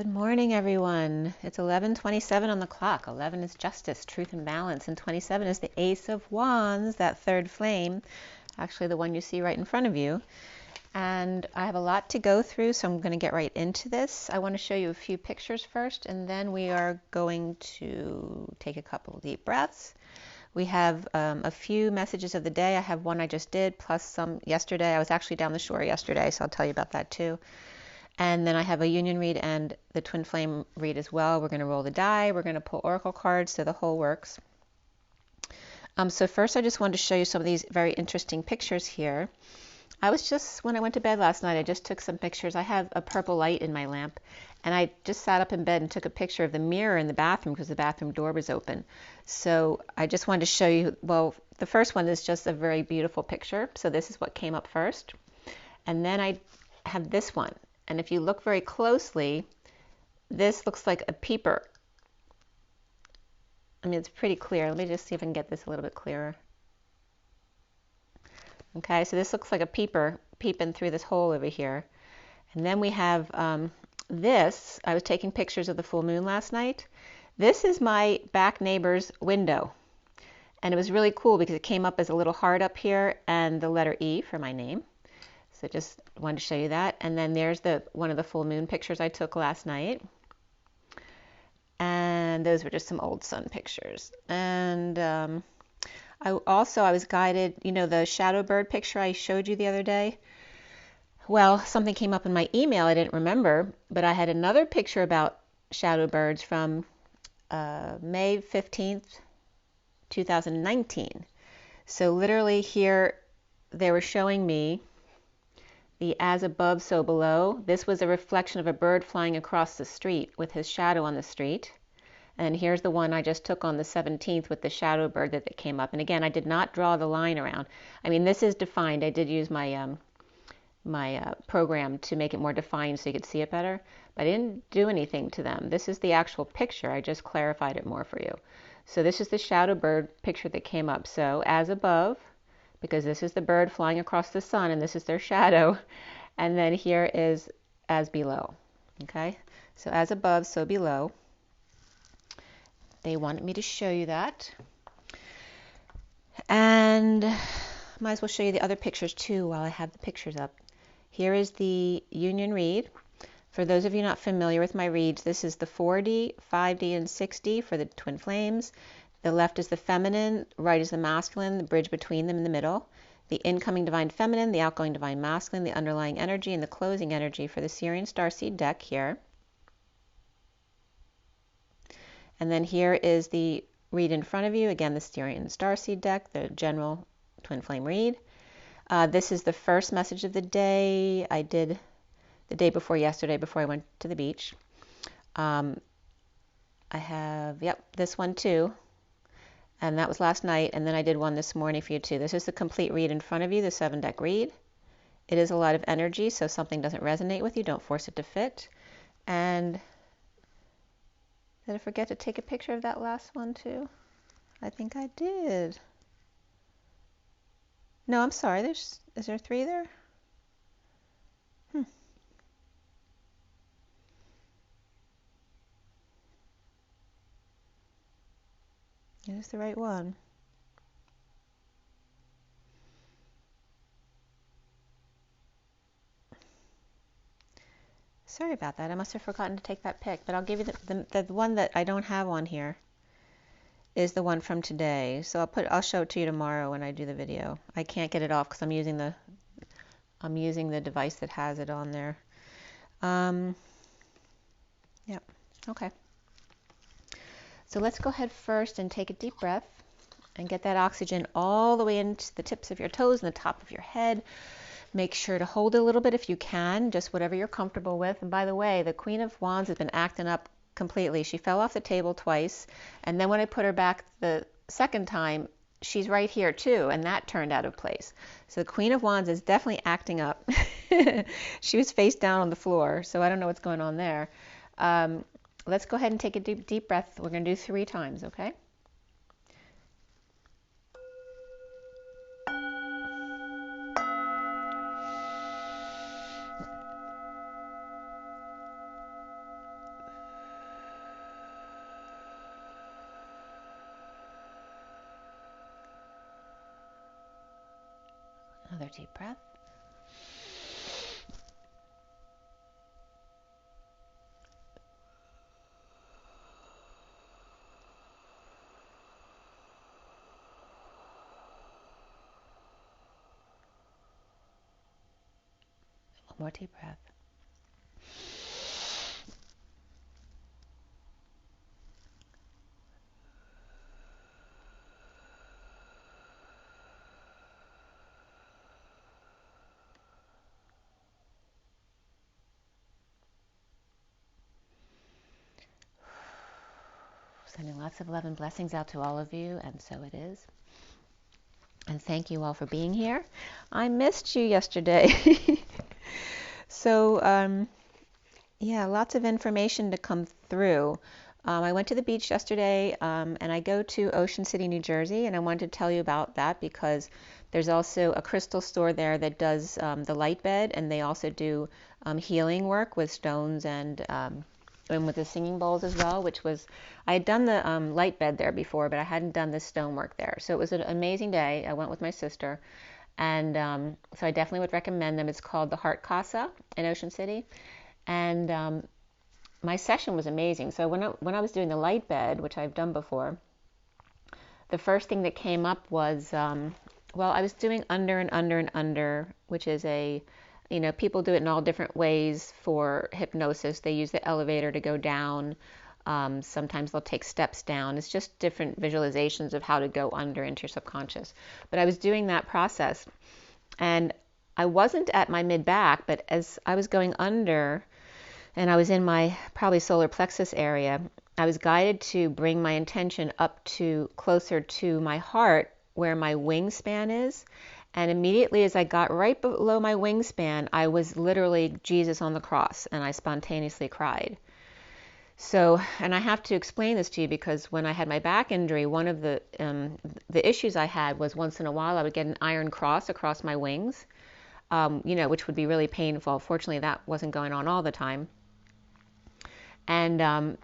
Good morning, everyone. It's 11:27 on the clock. 11 is justice, truth, and balance, and 27 is the Ace of Wands, that third flame, actually the one you see right in front of you. And I have a lot to go through, so I'm going to get right into this. I want to show you a few pictures first, and then we are going to take a couple of deep breaths. We have a few messages of the day. I have one I just did, plus some yesterday. I was actually down the shore yesterday, so I'll tell you about that too. And then I have a union read and the twin flame read as well. We're going to roll the die. We're going to pull oracle cards, so the whole works. So first I just wanted to show you some of these very interesting pictures here. When I went to bed last night, I just took some pictures. I have a purple light in my lamp, and I just sat up in bed and took a picture of the mirror in the bathroom because the bathroom door was open. So I just wanted to show you, well, the first one is just a very beautiful picture. So this is what came up first. And then I have this one. And if you look very closely, this looks like a peeper. I mean, it's pretty clear. Let me just see if I can get this a little bit clearer. Okay, so this looks like a peeper peeping through this hole over here. And then we have this. I was taking pictures of the full moon last night. This is my back neighbor's window. And it was really cool because it came up as a little heart up here and the letter E for my name. So just wanted to show you that. And then there's one of the full moon pictures I took last night. And those were just some old sun pictures. And I was guided, you know, the shadow bird picture I showed you the other day. Well, something came up in my email I didn't remember, but I had another picture about shadow birds from May 15th, 2019. So literally here they were showing me the as above, so below. This was a reflection of a bird flying across the street with his shadow on the street. And here's the one I just took on the 17th with the shadow bird that came up. And again, I did not draw the line around. I mean, this is defined. I did use my program to make it more defined so you could see it better. But I didn't do anything to them. This is the actual picture. I just clarified it more for you. So this is the shadow bird picture that came up. So as above, because this is the bird flying across the sun and this is their shadow. And then here is as below. Okay, so as above, so below. They wanted me to show you that. And might as well show you the other pictures too while I have the pictures up. Here is the union read. For those of you not familiar with my reads, this is the 4D, 5D, and 6D for the twin flames. The left is the feminine, right is the masculine, the bridge between them in the middle. The incoming divine feminine, the outgoing divine masculine, the underlying energy, and the closing energy for the Syrian starseed deck here. And then here is the read in front of you. Again, the Syrian starseed deck, the general twin flame read. This is the first message of the day. I did the day before yesterday before I went to the beach. I have, this one too. And that was last night, and then I did one this morning for you too. This is the complete read in front of you, the 7-deck read. It is a lot of energy, so if something doesn't resonate with you, don't force it to fit. And did I forget to take a picture of that last one too? I think I did. No, I'm sorry. Is there 3 there? It is the right one. Sorry about that. I must have forgotten to take that pic, but I'll give you the one that I don't have on here is the one from today. So I'll show it to you tomorrow when I do the video. I can't get it off because I'm using the device that has it on there. Yep. Okay. So let's go ahead first and take a deep breath and get that oxygen all the way into the tips of your toes and the top of your head. Make sure to hold it a little bit if you can, just whatever you're comfortable with. And by the way, the Queen of Wands has been acting up completely. She fell off the table twice, and then when I put her back the second time, she's right here too, and that turned out of place. So the Queen of Wands is definitely acting up. She was face down on the floor, so I don't know what's going on there. Let's go ahead and take a deep breath. We're going to do 3 times, okay? Another deep breath. One more deep breath. Sending lots of love and blessings out to all of you, and so it is. And thank you all for being here. I missed you yesterday. So, yeah, lots of information to come through. I went to the beach yesterday, and I go to Ocean City, New Jersey, and I wanted to tell you about that because there's also a crystal store there that does the light bed, and they also do healing work with stones and with the singing bowls as well, which was, I had done the light bed there before, but I hadn't done the stonework there. So it was an amazing day. I went with my sister, and so I definitely would recommend them. It's called the Heart Casa in Ocean City, and my session was amazing. So when I was doing the light bed, which I've done before, the first thing that came up was, well, I was doing under and under and under, which is people do it in all different ways for hypnosis. They use the elevator to go down. Sometimes they'll take steps down. It's just different visualizations of how to go under into your subconscious. But I was doing that process, and I wasn't at my mid-back, but as I was going under, and I was in my probably solar plexus area, I was guided to bring my intention up to closer to my heart where my wingspan is. And immediately as I got right below my wingspan, I was literally Jesus on the cross, and I spontaneously cried. So, and I have to explain this to you because when I had my back injury, one of the issues I had was once in a while I would get an iron cross across my wings, which would be really painful. Fortunately, that wasn't going on all the time. And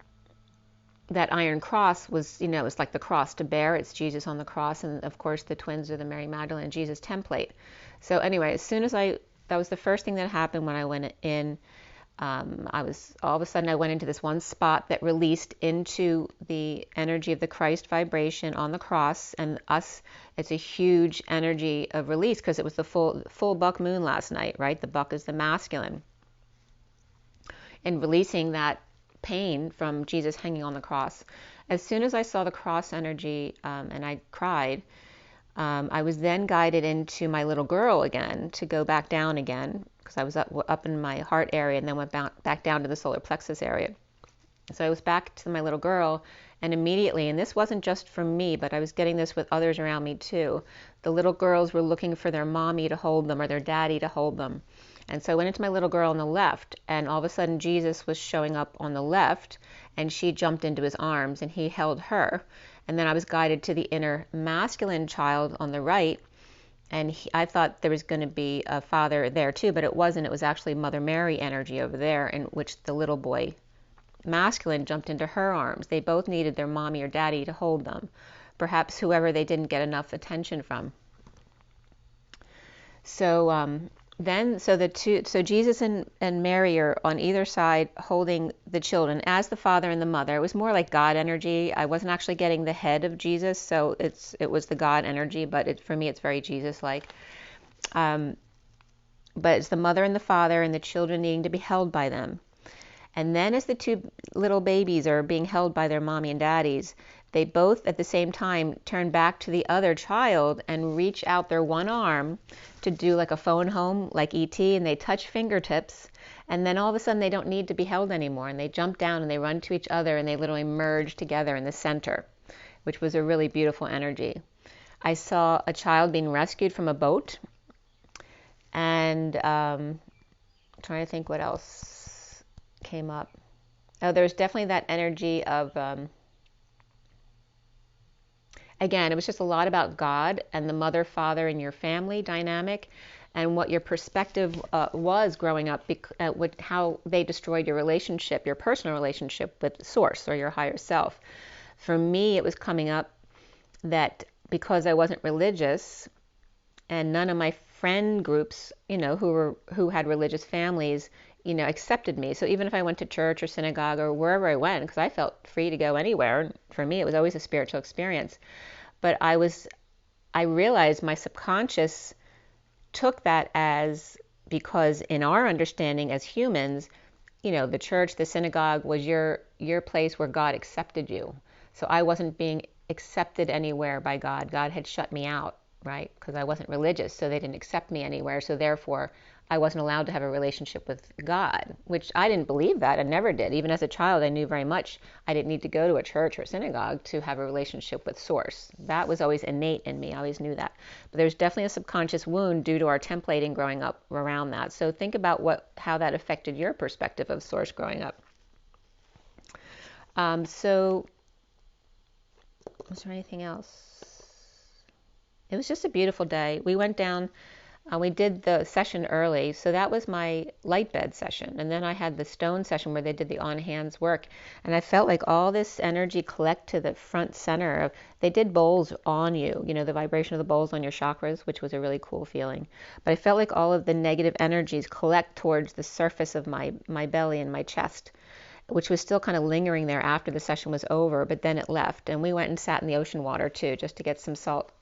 that iron cross was, it's like the cross to bear. It's Jesus on the cross. And of course, the twins are the Mary Magdalene and Jesus template. So anyway, as soon as that was the first thing that happened when I went in. All of a sudden I went into this one spot that released into the energy of the Christ vibration on the cross, and it's a huge energy of release because it was the full buck moon last night, right? The buck is the masculine. And releasing that pain from Jesus hanging on the cross. As soon as I saw the cross energy and I cried, I was then guided into my little girl again to go back down again because I was up in my heart area and then went back down to the solar plexus area. So I was back to my little girl, and immediately, and this wasn't just from me, but I was getting this with others around me too, the little girls were looking for their mommy to hold them or their daddy to hold them. And so I went into my little girl on the left, and all of a sudden Jesus was showing up on the left, and she jumped into his arms, and he held her. And then I was guided to the inner masculine child on the right, and I thought there was going to be a father there too, but it wasn't. It was actually Mother Mary energy over there, in which the little boy masculine jumped into her arms. They both needed their mommy or daddy to hold them, perhaps whoever they didn't get enough attention from. So so Jesus and Mary are on either side holding the children as the father and the mother. It was more like God energy. I wasn't actually getting the head of Jesus, so it was the God energy, but for me it's very Jesus-like. But it's the mother and the father and the children needing to be held by them. And then as the two little babies are being held by their mommy and daddies, they both at the same time turn back to the other child and reach out their one arm to do like a phone home, like E.T., and they touch fingertips, and then all of a sudden they don't need to be held anymore, and they jump down and they run to each other and they literally merge together in the center, which was a really beautiful energy. I saw a child being rescued from a boat, and trying to think what else came up. Oh, there's definitely that energy of again, it was just a lot about God and the mother, father, and your family dynamic, and what your perspective was growing up, how they destroyed your relationship, your personal relationship with Source or your higher self. For me, it was coming up that because I wasn't religious, and none of my friend groups, who had religious families, accepted me. So even if I went to church or synagogue or wherever I went, because I felt free to go anywhere, for me it was always a spiritual experience. But I realized my subconscious took that as, because in our understanding as humans, the church, the synagogue was your place where God accepted you. So I wasn't being accepted anywhere by God. God had shut me out, right? Because I wasn't religious, so they didn't accept me anywhere. So therefore, I wasn't allowed to have a relationship with God, which I didn't believe that. I never did. Even as a child, I knew very much I didn't need to go to a church or a synagogue to have a relationship with Source. That was always innate in me. I always knew that. But there's definitely a subconscious wound due to our templating growing up around that. So think about how that affected your perspective of Source growing up. So was there anything else? It was just a beautiful day. We went down, we did the session early, so that was my light bed session. And then I had the stone session where they did the on-hands work. And I felt like all this energy collect to the front center. They did bowls on you, the vibration of the bowls on your chakras, which was a really cool feeling. But I felt like all of the negative energies collect towards the surface of my belly and my chest, which was still kind of lingering there after the session was over, but then it left. And we went and sat in the ocean water too, just to get some salt,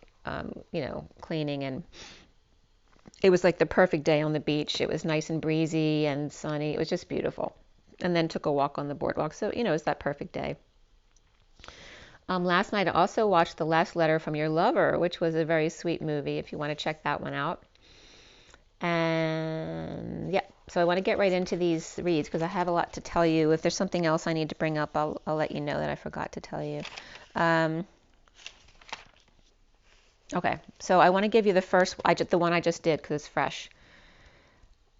cleaning. And it was like the perfect day on the beach. It was nice and breezy and sunny. It was just beautiful. And then took a walk on the boardwalk. So, it was that perfect day. Last night I also watched The Last Letter from Your Lover, which was a very sweet movie if you want to check that one out. And yeah, so I want to get right into these reads because I have a lot to tell you. If there's something else I need to bring up, I'll let you know that I forgot to tell you. Okay, so I want to give you the first, the one I just did because it's fresh.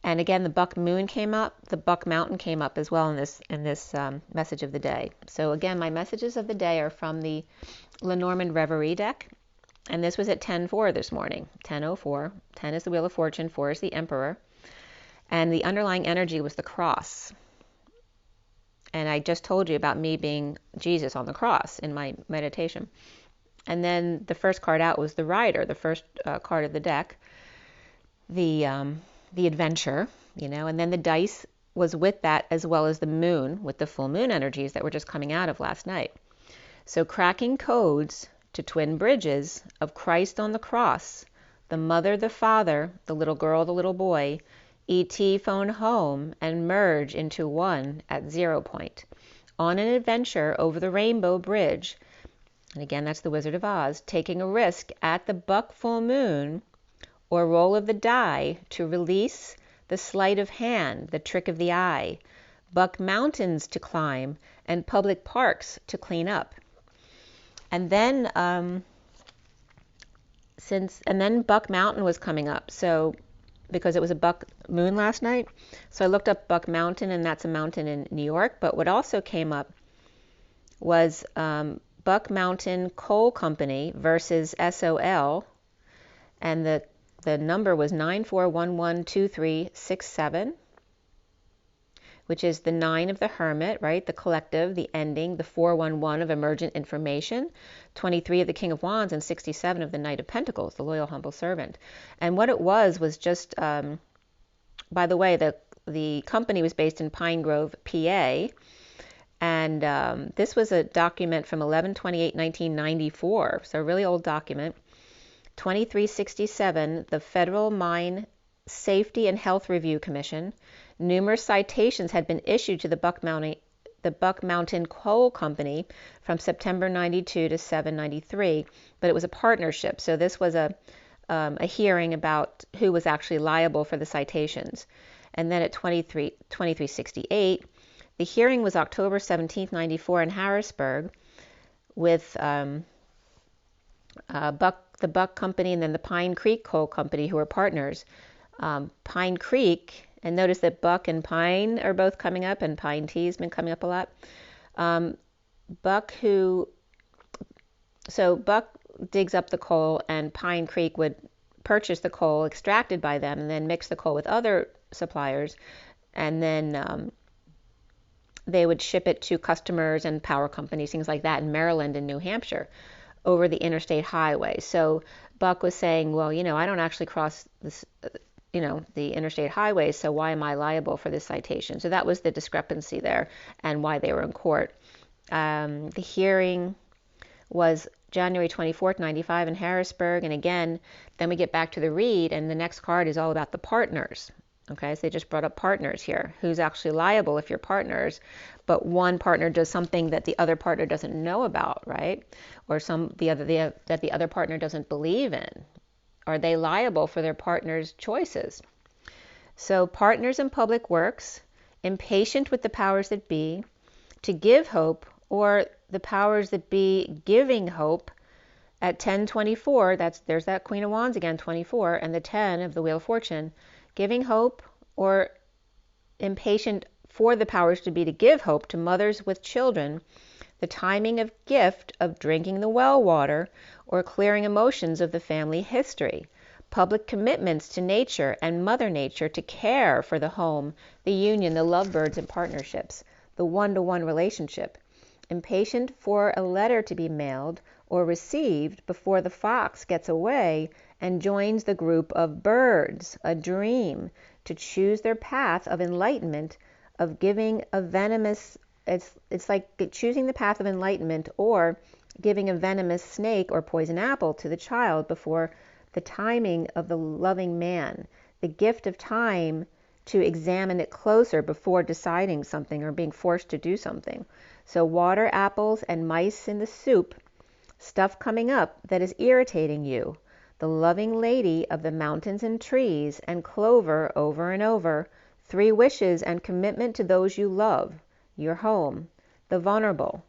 And again, the Buck Moon came up, the Buck Mountain came up as well in this message of the day. So again, my messages of the day are from the Lenormand Reverie deck. And this was at 10:04 this morning, 10:04. 10 is the Wheel of Fortune, 4 is the Emperor. And the underlying energy was the cross. And I just told you about me being Jesus on the cross in my meditation. And then the first card out was the Rider, the first card of the deck, the adventure, and then the dice was with that as well as the moon with the full moon energies that were just coming out of last night. So cracking codes to twin bridges of Christ on the cross, the mother, the father, the little girl, the little boy, E.T. phone home and merge into one at 0 point. On an adventure over the Rainbow Bridge, and again that's the Wizard of Oz, taking a risk at the Buck full moon or roll of the die to release the sleight of hand, the trick of the eye, Buck mountains to climb and public parks to clean up. And then then Buck Mountain was coming up. So because it was a Buck Moon last night, so I looked up Buck Mountain, and that's a mountain in New York. But what also came up was Buck Mountain Coal Company versus SOL, and the number was 94112367. Which is the 9 of the Hermit, right? The collective, the ending, the 411 of emergent information, 23 of the King of Wands, and 67 of the Knight of Pentacles, the loyal, humble servant. And what it was just, by the way, the company was based in Pine Grove, PA, and this was a document from 11/28/1994, so a really old document. 2367, the Federal Mine Safety and Health Review Commission. Numerous citations had been issued to the Buck Mountain Coal Company from September 92 to 7/93, but it was a partnership. So this was a hearing about who was actually liable for the citations. And then at 2368, the hearing was October 17, 94 in Harrisburg with the Buck Company and then the Pine Creek Coal Company, who were partners. Pine Creek, and notice that Buck and Pine are both coming up, and Pine Tea has been coming up a lot. Buck digs up the coal, and Pine Creek would purchase the coal extracted by them and then mix the coal with other suppliers, and then they would ship it to customers and power companies, things like that, in Maryland and New Hampshire. over the interstate highway. So Buck was saying, well, I don't actually cross this, the interstate highway, so why am I liable for this citation? So that was the discrepancy there and why they were in court. The hearing was January 24th, 95 in Harrisburg. And again, then we get back to the read, and the next card is all about the partners. Okay, so they just brought up partners here. Who's actually liable if you're partners, but one partner does something that the other partner doesn't know about, right? Or that the other partner doesn't believe in. Are they liable for their partner's choices? So partners in public works, impatient with the powers that be, to give hope, or the powers that be giving hope at 1024, there's that Queen of Wands again, 24, and the 10 of the Wheel of Fortune, giving hope or impatient for the powers to be to give hope to mothers with children, the timing of gift of drinking the well water or clearing emotions of the family history, public commitments to nature and Mother Nature to care for the home, the union, the lovebirds and partnerships, the one-to-one relationship, impatient for a letter to be mailed or received before the fox gets away and joins the group of birds, a dream, to choose their path of enlightenment, of giving a venomous, it's like choosing the path of enlightenment or giving a venomous snake or poison apple to the child before the timing of the loving man, the gift of time to examine it closer before deciding something or being forced to do something. So water, apples, and mice in the soup, stuff coming up that is irritating you, the loving lady of the mountains and trees, and clover over and over, 3 wishes and commitment to those you love, your home, the vulnerable.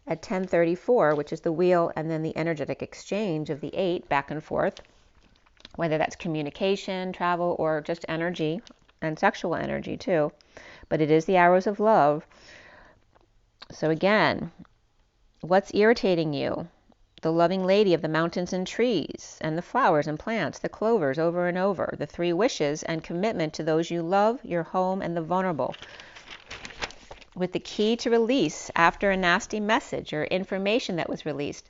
At 1034, which is the wheel and then the energetic exchange of the 8 back and forth, whether that's communication, travel, or just energy, and sexual energy too. But it is the arrows of love. So again, what's irritating you? The loving lady of the mountains and trees, and the flowers and plants, the clovers over and over, the 3 wishes and commitment to those you love, your home, and the vulnerable. With the key to release after a nasty message or information that was released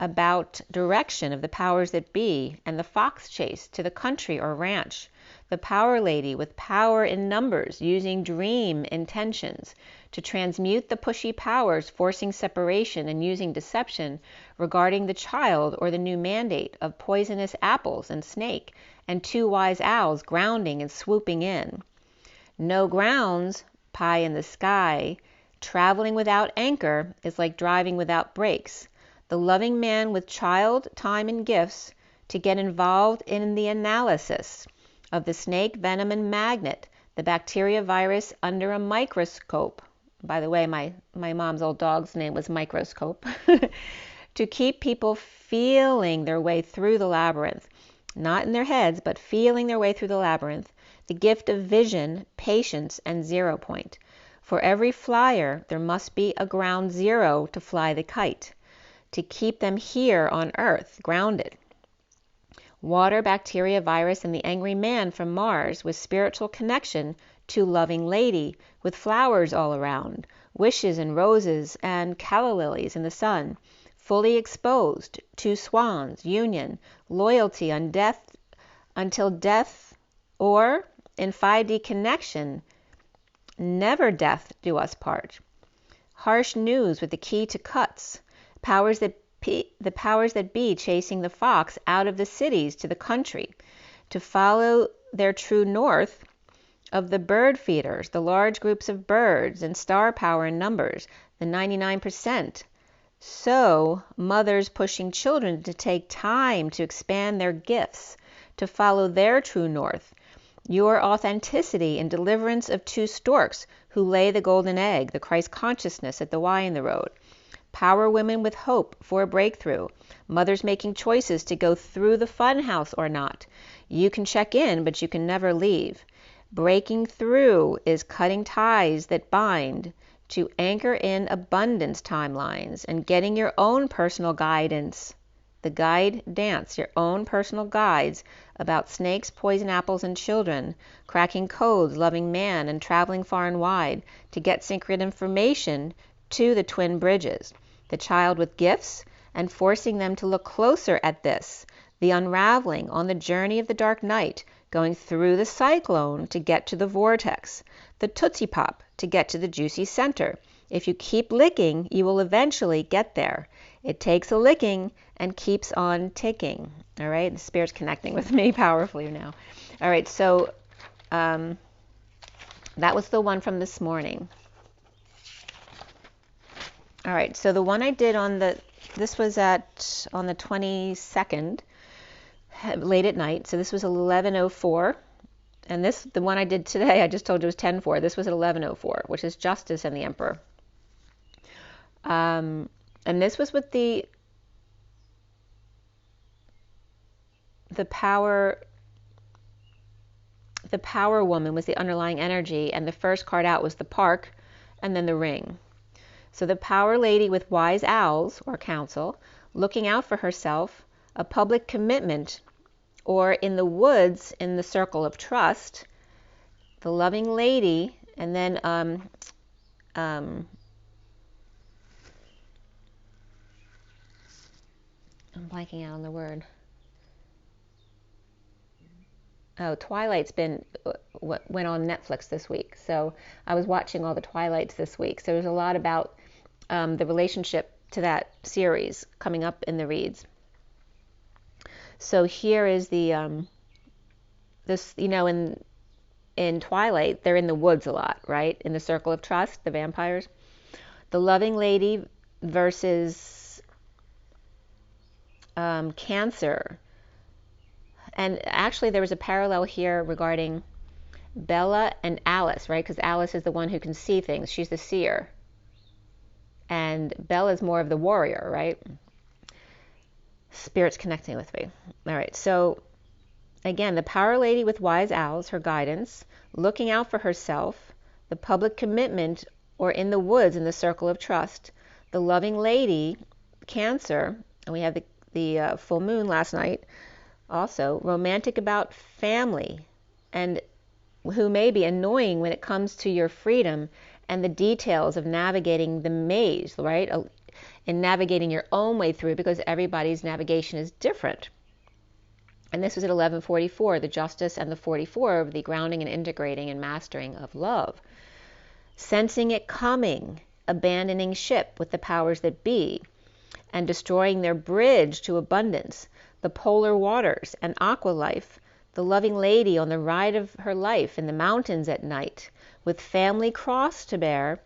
about direction of the powers that be, and the fox chase to the country or ranch, the power lady with power in numbers using dream intentions to transmute the pushy powers forcing separation and using deception regarding the child, or the new mandate of poisonous apples and snake and 2 wise owls grounding and swooping in. No grounds, pie in the sky, traveling without anchor is like driving without brakes. The loving man with child, time, and gifts to get involved in the analysis of the snake, venom, and magnet, the bacteria, virus under a microscope. By the way, my mom's old dog's name was Microscope. To keep people feeling their way through the labyrinth, not in their heads, but feeling their way through the labyrinth, the gift of vision, patience, and 0 point. For every flyer, there must be a ground 0 to fly the kite, to keep them here on Earth, grounded. Water, bacteria, virus, and the angry man from Mars with spiritual connection to loving lady, with flowers all around, wishes and roses and calla lilies in the sun, fully exposed, 2 swans, union, loyalty on death until death, or in 5D connection, never death do us part. Harsh news with the key to cuts, the powers that be chasing the fox out of the cities to the country, to follow their true north of the bird feeders, the large groups of birds and star power in numbers, the 99%. So, mothers pushing children to take time to expand their gifts, to follow their true north, your authenticity in deliverance of 2 storks who lay the golden egg, the Christ consciousness at the Y in the road. Power women with hope for a breakthrough. Mothers making choices to go through the fun house or not. You can check in, but you can never leave. Breaking through is cutting ties that bind to anchor in abundance timelines and getting your own personal guidance. The guide dance, your own personal guides about snakes, poison apples, and children, cracking codes, loving man, and traveling far and wide to get secret information to the twin bridges. the child with gifts, and forcing them to look closer at this, the unraveling on the journey of the dark night, going through the cyclone to get to the vortex, the Tootsie Pop to get to the juicy center. If you keep licking, you will eventually get there. It takes a licking and keeps on ticking. All right, the Spirit's connecting with me powerfully now. All right, so that was the one from this morning. All right, so the one I did this was on the 22nd, late at night. So this was 11:04. And the one I did today, I just told you was 10:04. This was at 11:04, which is Justice and the Emperor. And this was with the power woman was the underlying energy, and the first card out was the Park, and then the Ring. So the power lady with wise owls, or counsel, looking out for herself, a public commitment, or in the woods in the circle of trust, the loving lady, and then I'm blanking out on the word. Oh, Twilight's went on Netflix this week. So I was watching all the Twilights this week. So there's a lot about the relationship to that series coming up in the reads. So here is the this, in Twilight, they're in the woods a lot, right? In the circle of trust, the vampires. The loving lady versus Cancer. And actually there was a parallel here regarding Bella and Alice, right? Because Alice is the one who can see things. She's the seer. And Bella's more of the warrior, right? Spirit's connecting with me. All right, so again, the power lady with wise owls, her guidance, looking out for herself, the public commitment, or in the woods in the circle of trust, the loving lady, Cancer, and we have the full moon last night, also romantic about family, and who may be annoying when it comes to your freedom and the details of navigating the maze, right? In navigating your own way through, because everybody's navigation is different. And this was at 11:44, the Justice, and the 44, the grounding and integrating and mastering of love. Sensing it coming, abandoning ship with the powers that be, and destroying their bridge to abundance, the polar waters and aqua life, the loving lady on the ride of her life in the mountains at night, with family cross to bear,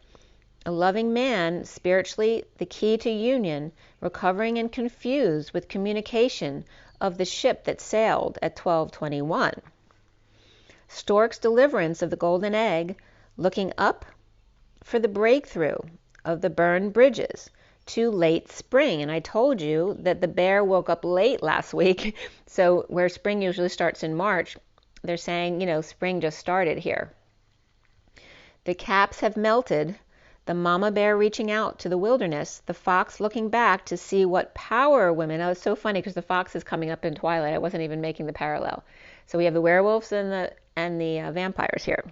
a loving man, spiritually the key to union, recovering and confused with communication of the ship that sailed at 12:21. Stork's deliverance of the golden egg, looking up for the breakthrough of the burned bridges to late spring. And I told you that the bear woke up late last week. So where spring usually starts in March, they're saying, spring just started here. The caps have melted, the mama bear reaching out to the wilderness, the fox looking back to see what power women. Oh, it's so funny because the fox is coming up in Twilight. I wasn't even making the parallel. So we have the werewolves and the vampires here.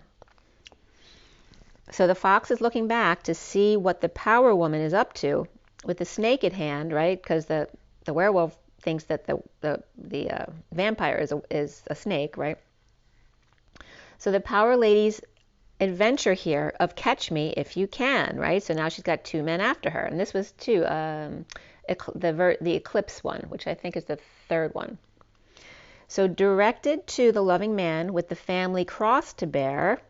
So the fox is looking back to see what the power woman is up to with the snake at hand, right? Because the werewolf thinks that the vampire is a snake, right? So the power lady's adventure here of catch me if you can, right? So now she's got two men after her, and this was too the eclipse one, which I think is the third one. So directed to the loving man with the family cross to bear,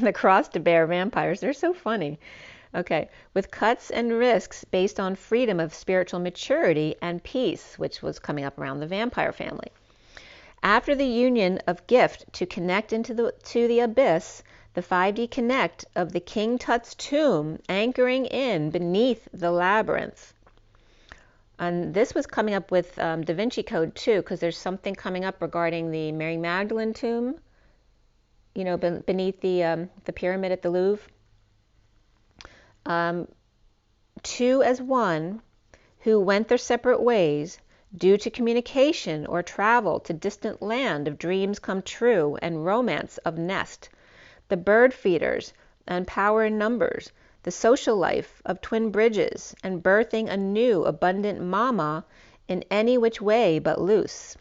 the cross to bear vampires, they're so funny. Okay, with cuts and risks based on freedom of spiritual maturity and peace, which was coming up around the vampire family. After the union of gift to connect to the abyss, the 5D connect of the King Tut's tomb anchoring in beneath the labyrinth. And this was coming up with Da Vinci Code too, because there's something coming up regarding the Mary Magdalene tomb, beneath the pyramid at the Louvre. Two as one who went their separate ways due to communication or travel to distant land of dreams come true and romance of nest, the bird feeders and power in numbers, the social life of twin bridges, and birthing a new abundant mama in any which way but loose.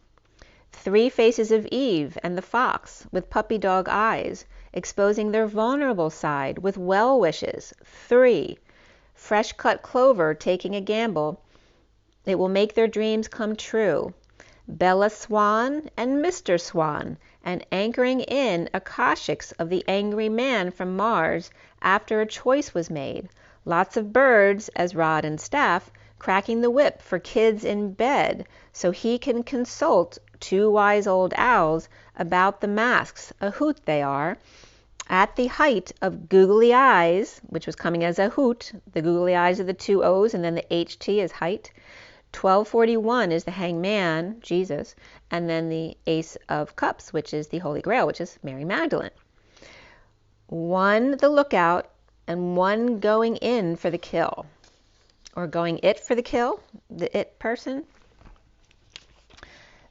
3 faces of Eve and the fox, with puppy dog eyes, exposing their vulnerable side with well wishes. 3. Fresh cut clover taking a gamble. It will make their dreams come true. Bella Swan and Mr. Swan, and anchoring in Akashics of the angry man from Mars after a choice was made. Lots of birds as rod and staff, cracking the whip for kids in bed, so he can consult 2 wise old owls about the masks, a hoot they are. At the height of googly eyes, which was coming as a hoot, the googly eyes are the 2 O's and then the HT is height. 1241 is the hangman, Jesus, and then the Ace of Cups, which is the Holy Grail, which is Mary Magdalene. 1 the lookout and 1 going in for the kill, or going it for the kill, the it person.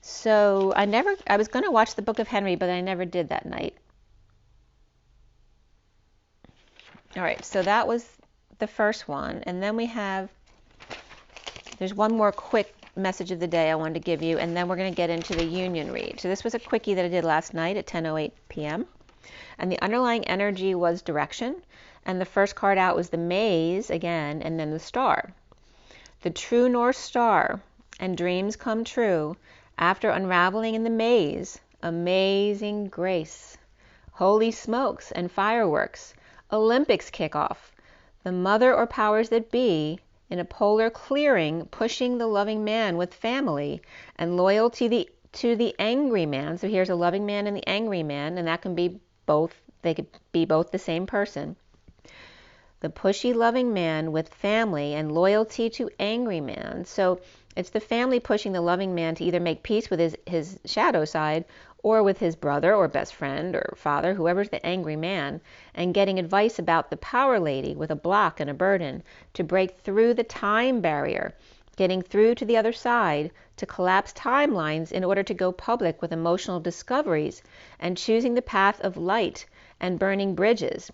So I was going to watch the Book of Henry, but I never did that night. All right, so that was the first one. And then there's one more quick message of the day I wanted to give you, and then we're going to get into the union read. So this was a quickie that I did last night at 10:08 p.m. And the underlying energy was direction. And the first card out was the maze again, and then the star. The true North Star and dreams come true after unraveling in the maze. Amazing grace. Holy smokes and fireworks. Olympics kickoff. The mother or powers that be in a polar clearing, pushing the loving man with family and loyalty to the angry man. So here's a loving man and the angry man, and that can be both. They could be both the same person. The pushy loving man with family and loyalty to angry man. So it's the family pushing the loving man to either make peace with his shadow side or with his brother or best friend or father, whoever's the angry man, and getting advice about the power lady with a block and a burden to break through the time barrier, getting through to the other side, to collapse timelines in order to go public with emotional discoveries, and choosing the path of light and burning bridges.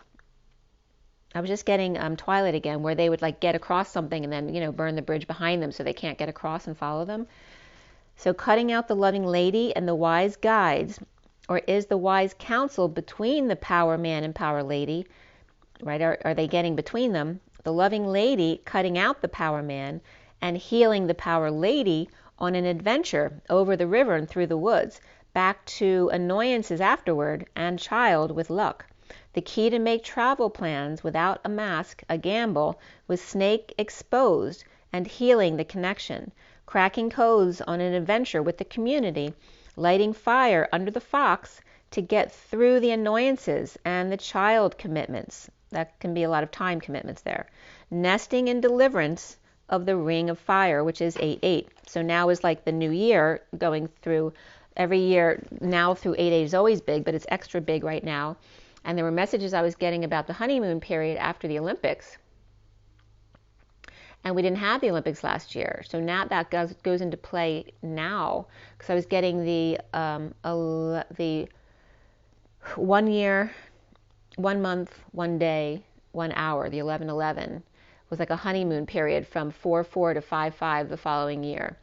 I was just getting Twilight again, where they would like get across something and then, burn the bridge behind them so they can't get across and follow them. So cutting out the loving lady and the wise guides, or is the wise counsel between the power man and power lady, right? Are they getting between them? The loving lady cutting out the power man and healing the power lady on an adventure over the river and through the woods, back to annoyances afterward and child with luck. The key to make travel plans without a mask, a gamble, with snake exposed and healing the connection. Cracking codes on an adventure with the community, lighting fire under the fox to get through the annoyances and the child commitments. That can be a lot of time commitments there. Nesting in deliverance of the ring of fire, which is 8/8. So now is like the new year going through every year now through 8/8 is always big, but it's extra big right now. And there were messages I was getting about the honeymoon period after the Olympics. And we didn't have the Olympics last year. So now that goes into play now. Because I was getting the 1 year, 1 month, 1 day, 1 hour, the 11/11 was like a honeymoon period from 4/4 to 5/5 the following year.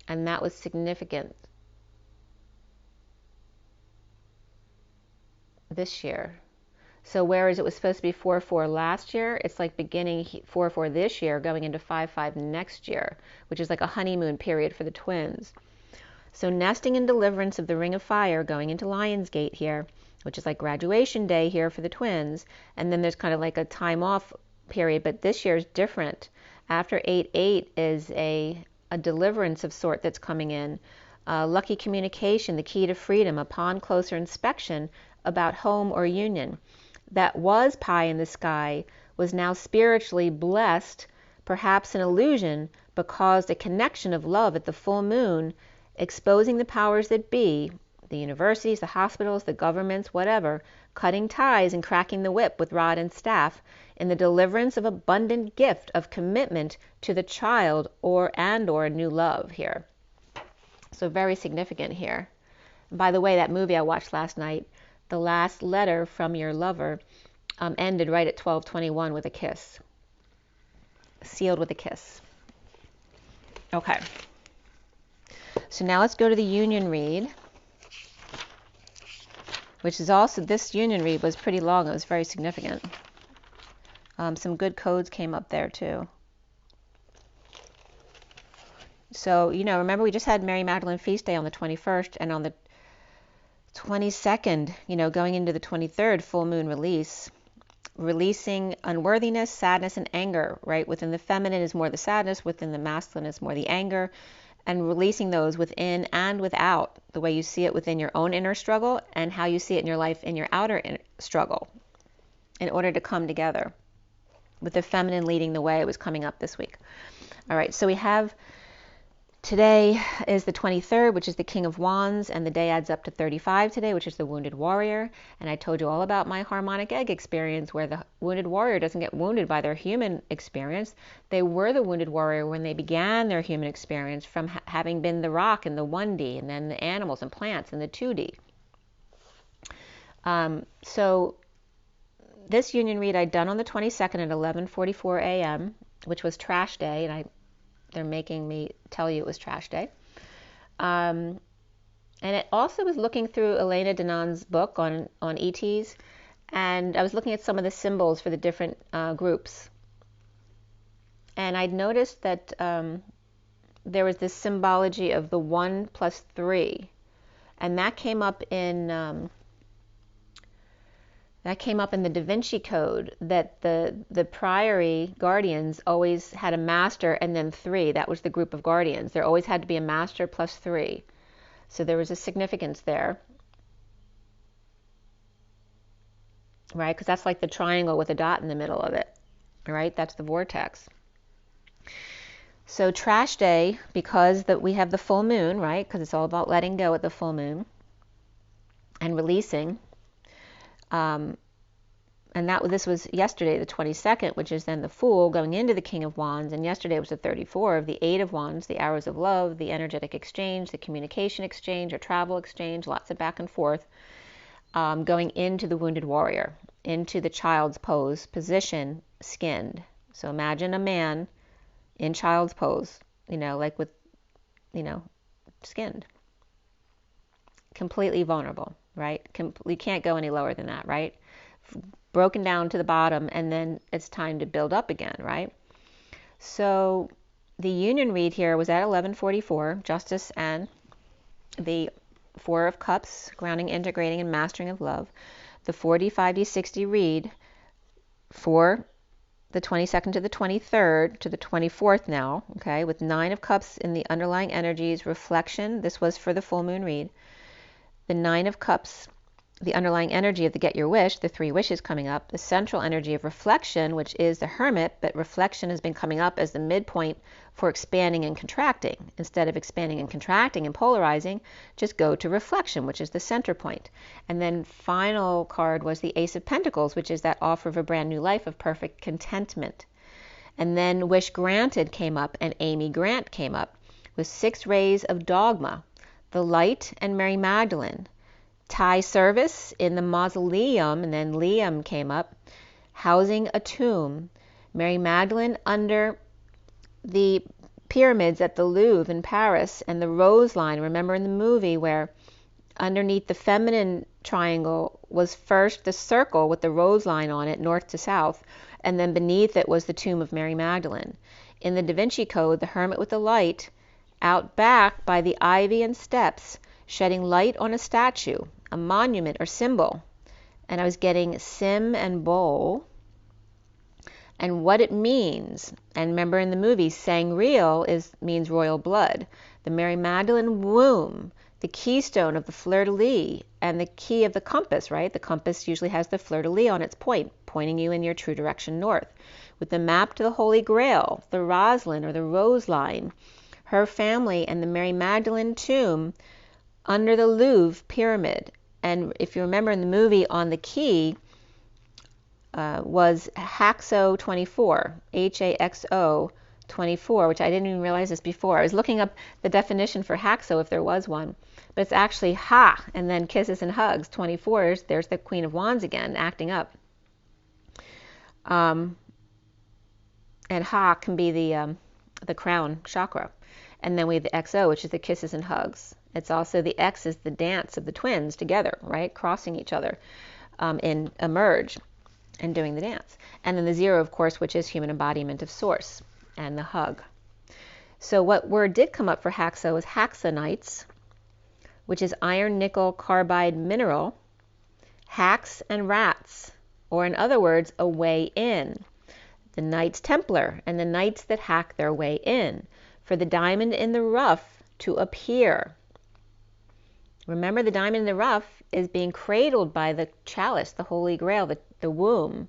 And that was significant this year. So whereas it was supposed to be 4/4 last year, it's like beginning 4/4 this year, going into 5/5 next year, which is like a honeymoon period for the twins. So nesting in deliverance of the ring of fire, going into Lionsgate here, which is like graduation day here for the twins. And then there's kind of like a time off period, but this year is different. After 8/8 is a deliverance of sort that's coming in. Lucky communication, the key to freedom upon closer inspection about home or union. That was pie in the sky was now spiritually blessed, perhaps an illusion, but caused a connection of love at the full moon, exposing the powers that be, the universities, the hospitals, the governments, whatever, cutting ties and cracking the whip with rod and staff in the deliverance of abundant gift of commitment to the child or new love here. So very significant here. And by the way, that movie I watched last night, The Last Letter from Your Lover, ended right at 12:21 with a kiss. Sealed with a kiss. Okay. So now let's go to the union read, which is also, this union read was pretty long. It was very significant. Some good codes came up there too. So, remember we just had Mary Magdalene Feast Day on the 21st, and on the 22nd, going into the 23rd, full moon release. Releasing unworthiness, sadness, and anger, right? Within the feminine is more the sadness, within the masculine is more the anger, and releasing those within and without, the way you see it within your own inner struggle and how you see it in your life in your outer struggle, in order to come together. With the feminine leading the way, it was coming up this week. All right, so we have, today is the 23rd, which is the King of Wands, and the day adds up to 35 today, which is the Wounded Warrior. And I told you all about my harmonic egg experience, where the Wounded Warrior doesn't get wounded by their human experience. They were the Wounded Warrior when they began their human experience, from having been the rock in the 1D, and then the animals and plants in the 2D. So this union read I'd done on the 22nd at 11:44 a.m., which was trash day, and they're making me tell you it was trash day. And it also was looking through Elena Danan's book on ETs, and I was looking at some of the symbols for the different groups. And I'd noticed that there was this symbology of the 1 plus 3, and that came up in the Da Vinci Code, that the priory guardians always had a master and then 3. That was the group of guardians. There always had to be a master plus 3. So there was a significance there, right? Because that's like the triangle with a dot in the middle of it, right? That's the vortex. So trash day, because we have the full moon, right? Because it's all about letting go at the full moon and releasing. And this was yesterday, the 22nd, which is then the Fool going into the King of Wands. And yesterday was the 34 of the 8 of Wands, the arrows of love, the energetic exchange, the communication exchange or travel exchange, lots of back and forth, going into the Wounded Warrior, into the child's pose position, skinned. So imagine a man in child's pose, like with, skinned. Completely vulnerable, right? You can't go any lower than that, right? Broken down to the bottom, and then it's time to build up again, right? So the union read here was at 11:44, Justice and the 4 of Cups, grounding, integrating, and mastering of love. The 4D, 5D, 60 read for the 22nd to the 23rd to the 24th now, okay, with 9 of Cups in the underlying energies, reflection. This was for the full moon read. The 9 of Cups, the underlying energy of the Get Your Wish, the 3 wishes coming up, the central energy of reflection, which is the Hermit, but reflection has been coming up as the midpoint for expanding and contracting. Instead of expanding and contracting and polarizing, just go to reflection, which is the center point. And then final card was the Ace of Pentacles, which is that offer of a brand new life of perfect contentment. And then Wish Granted came up, and Amy Grant came up with 6 rays of dogma, the light and Mary Magdalene. Thai service in the mausoleum, and then Liam came up, housing a tomb. Mary Magdalene under the pyramids at the Louvre in Paris, and the rose line. Remember in the movie where underneath the feminine triangle was first the circle with the rose line on it, north to south, and then beneath it was the tomb of Mary Magdalene. In the Da Vinci Code, the Hermit with the light, out back by the ivy and steps, shedding light on a statue, a monument or symbol. And I was getting sim and bowl, and what it means. And remember in the movie, sangreal means royal blood. The Mary Magdalene womb, the keystone of the fleur-de-lis, and the key of the compass, right? The compass usually has the fleur-de-lis on its point, pointing you in your true direction north. With the map to the Holy Grail, the Rosalind or the Rose line, her family, and the Mary Magdalene tomb under the Louvre pyramid. And if you remember in the movie, on the key was Haxo 24, Haxo 24, which I didn't even realize this before. I was looking up the definition for Haxo if there was one, but it's actually Ha, and then kisses and hugs. 24, there's the Queen of Wands again, acting up. And Ha can be the crown chakra. And then we have the XO, which is the kisses and hugs. It's also the X is the dance of the twins together, right? Crossing each other in a merge and doing the dance. And then the 0, of course, which is human embodiment of source and the hug. So what word did come up for Haxo is Haxanites, which is iron nickel carbide mineral, hacks and rats, or in other words, a way in. The Knights Templar and the knights that hack their way in, for the diamond in the rough to appear. Remember, the diamond in the rough is being cradled by the chalice, the Holy Grail, the womb.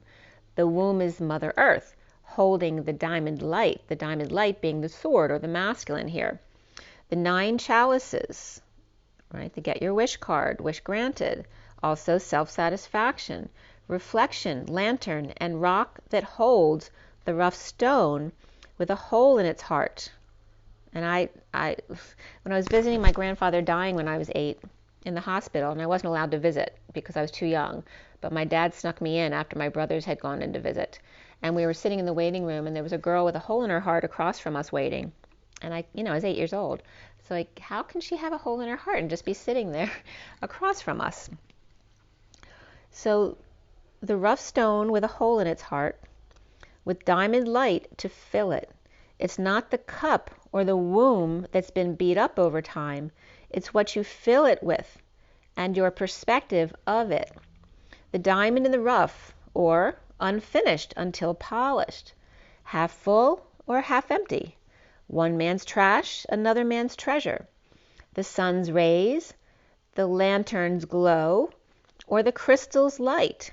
The womb is Mother Earth, holding the diamond light being the sword or the masculine here. The 9 chalices, right? The get your wish card, wish granted. Also self-satisfaction, reflection, lantern, and rock that holds the rough stone with a hole in its heart. And I when I was visiting my grandfather dying when I was 8 in the hospital, and I wasn't allowed to visit because I was too young, but my dad snuck me in after my brothers had gone in to visit. And we were sitting in the waiting room, and there was a girl with a hole in her heart across from us waiting. And I was 8 years old. So like, how can she have a hole in her heart and just be sitting there across from us? So the rough stone with a hole in its heart, with diamond light to fill it. It's not the cup or the womb that's been beat up over time. It's what you fill it with and your perspective of it. The diamond in the rough, or unfinished until polished. Half full or half empty. One man's trash, another man's treasure. The sun's rays, the lantern's glow, or the crystal's light.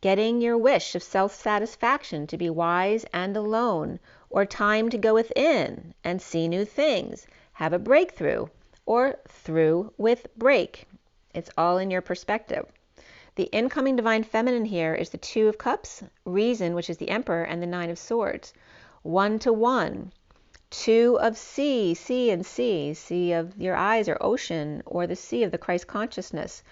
Getting your wish of self-satisfaction to be wise and alone, or time to go within and see new things, have a breakthrough, or through with break. It's all in your perspective. The incoming divine feminine here is the 2 of Cups, Reason, which is the Emperor, and the 9 of Swords. 1 to 1. 2 of sea, sea and sea, sea of your eyes or ocean, or the sea of the Christ consciousness.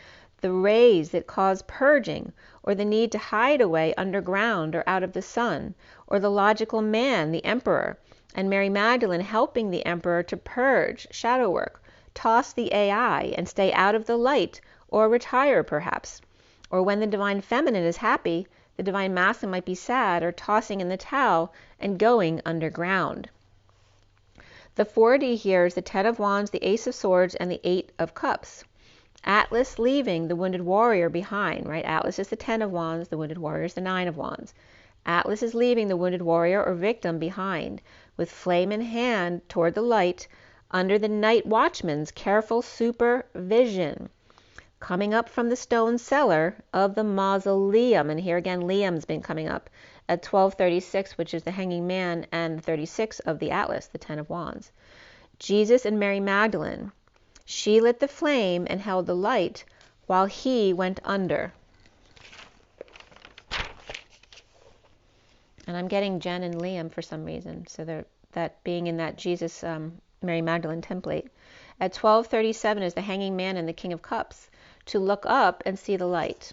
The rays that cause purging, or the need to hide away underground or out of the sun, or the logical man, the Emperor, and Mary Magdalene helping the Emperor to purge, shadow work, toss the AI and stay out of the light, or retire perhaps. Or when the divine feminine is happy, the divine masculine might be sad or tossing in the towel and going underground. The 4D here is the 10 of Wands, the Ace of Swords, and the 8 of Cups. Atlas leaving the wounded warrior behind, right? Atlas is the 10 of Wands, the wounded warrior is the 9 of Wands. Atlas is leaving the wounded warrior or victim behind, with flame in hand toward the light, under the night watchman's careful supervision. Coming up from the stone cellar of the mausoleum, and here again Liam's been coming up, at 1236, which is the hanging man, and 36 of the Atlas, the 10 of Wands. Jesus and Mary Magdalene. She lit the flame and held the light while he went under. And I'm getting Jen and Liam for some reason, so that being in that Jesus Mary Magdalene template. At 1237 is the hanging man and the King of Cups, to look up and see the light.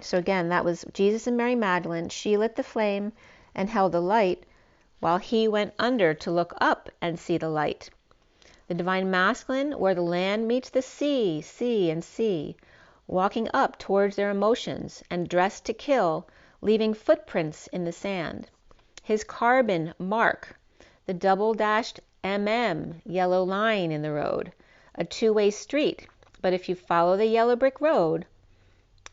So again, that was Jesus and Mary Magdalene. She lit the flame and held the light while he went under to look up and see the light. The divine masculine, where the land meets the sea, sea and sea, walking up towards their emotions and dressed to kill, leaving footprints in the sand. His carbon mark, the double-dashed yellow line in the road, a 2-way street, but if you follow the yellow brick road,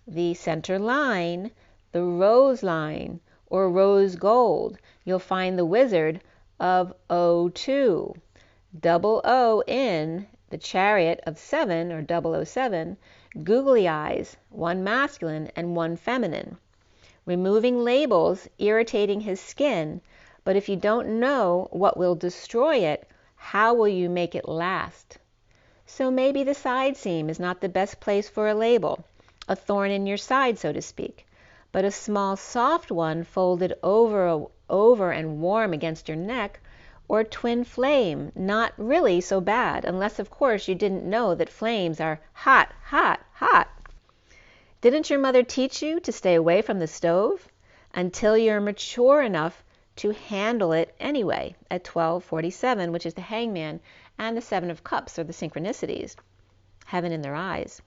the center line, the rose line, or rose gold, you'll find the wizard of O2. Double O in the chariot of 7, or 007, googly eyes, 1 masculine and 1 feminine. Removing labels irritating his skin, but if you don't know what will destroy it, how will you make it last? So maybe the side seam is not the best place for a label, a thorn in your side, so to speak, but a small soft one folded over and warm against your neck, or twin flame, not really so bad, unless of course you didn't know that flames are hot, hot, hot. Didn't your mother teach you to stay away from the stove? until you're mature enough to handle it anyway at 12:47, which is the hangman, and the 7 of cups, or the synchronicities, heaven in their eyes.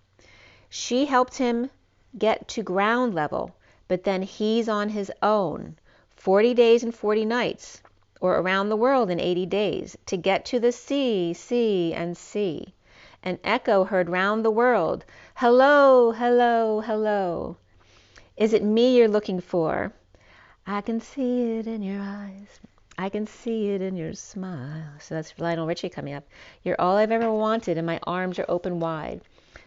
She helped him get to ground level, but then he's on his own, 40 days and 40 nights, or around the world in 80 days, to get to the sea, sea, and sea. An echo heard round the world, hello, hello, hello. Is it me you're looking for? I can see it in your eyes. I can see it in your smile. So that's Lionel Richie coming up. You're all I've ever wanted, and my arms are open wide.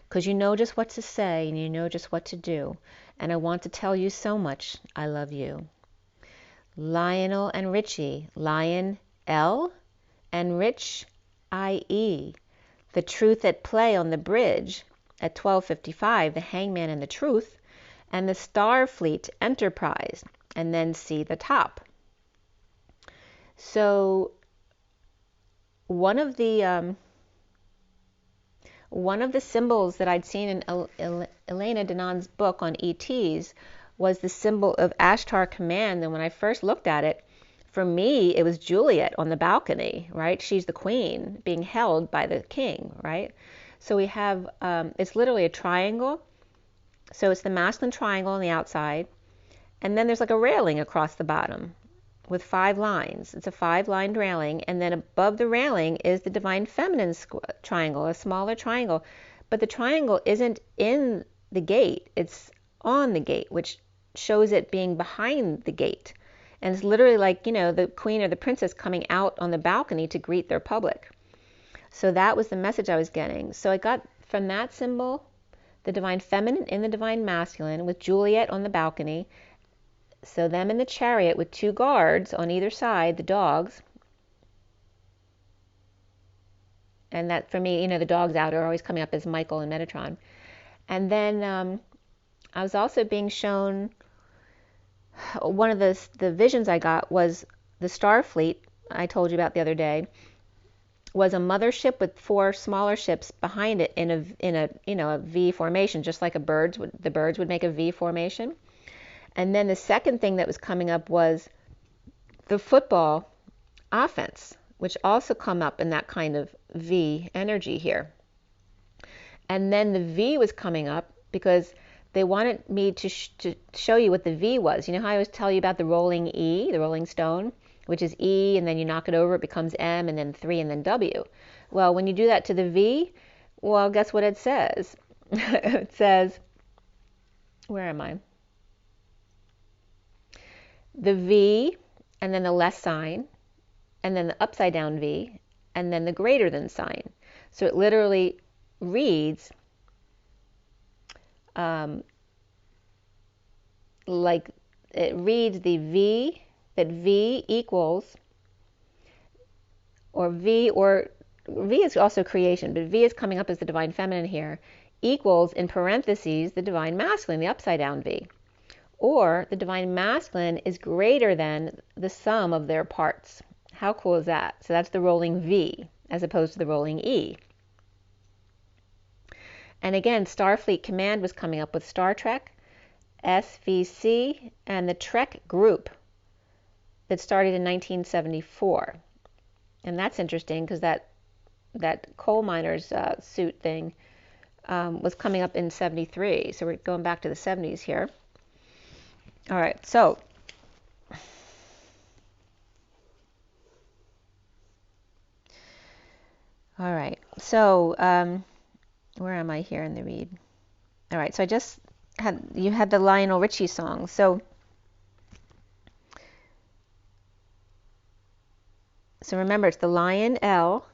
Because you know just what to say, and you know just what to do. And I want to tell you so much, I love you. Lionel and Richie. Lion, L, and Rich, I-E. The truth at play on the bridge at 12:55, the hangman and the truth, and the Starfleet Enterprise, and then see the top. So one of the symbols that I'd seen in Elena Danan's book on ETs was the symbol of Ashtar Command. And when I first looked at it, for me, it was Juliet on the balcony, right? She's the queen being held by the king, right? So we have, it's literally a triangle. So it's the masculine triangle on the outside. And then there's like a railing across the bottom with 5 lines. It's a 5-lined railing. And then above the railing is the divine feminine triangle, a smaller triangle. But the triangle isn't in the gate. It's on the gate, which shows it being behind the gate. And it's literally like, the queen or the princess coming out on the balcony to greet their public. So that was the message I was getting. So I got from that symbol the divine feminine in the divine masculine with Juliet on the balcony. So them in the chariot with 2 guards on either side, the dogs. And that, for me, the dogs out are always coming up as Michael and Metatron. And then I was also being shown, one of the visions I got was the Starfleet I told you about the other day was a mothership with 4 smaller ships behind it in a V formation, just like the birds would make a V formation. And then the second thing that was coming up was the football offense, which also come up in that kind of V energy here. And then the V was coming up because they wanted me to show you what the V was. You know how I always tell you about the rolling E, the rolling stone, which is E, and then you knock it over, it becomes M, and then 3, and then W. Well, when you do that to the V, well, guess what it says? It says, where am I? The V, and then the less sign, and then the upside down V, and then the greater than sign. So it literally reads like it reads the V, that V equals, or V is also creation, but V is coming up as the divine feminine here, equals in parentheses the divine masculine, the upside down V. Or the divine masculine is greater than the sum of their parts. How cool is that? So that's the rolling V as opposed to the rolling E. And again, Starfleet Command was coming up with Star Trek, SVC, and the Trek group that started in 1974. And that's interesting because that coal miner's suit thing was coming up in 73. So we're going back to the 70s here. All right, so where am I here in the read? All right, so you had the Lionel Richie song. So remember, it's the lion L,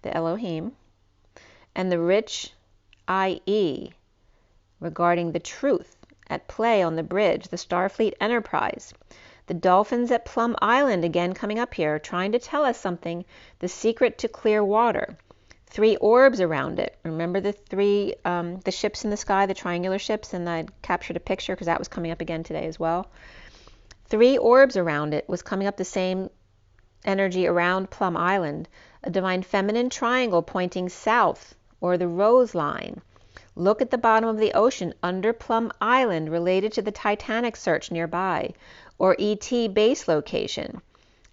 the Elohim, and the rich IE regarding the truth at play on the bridge, the Starfleet Enterprise. The dolphins at Plum Island, again coming up here, trying to tell us something, the secret to clear water. 3 orbs around it. Remember the 3, the ships in the sky, the triangular ships, and I captured a picture because that was coming up again today as well. 3 orbs around it was coming up the same energy around Plum Island. A divine feminine triangle pointing south, or the rose line. Look at the bottom of the ocean under Plum Island related to the Titanic search nearby, or ET base location,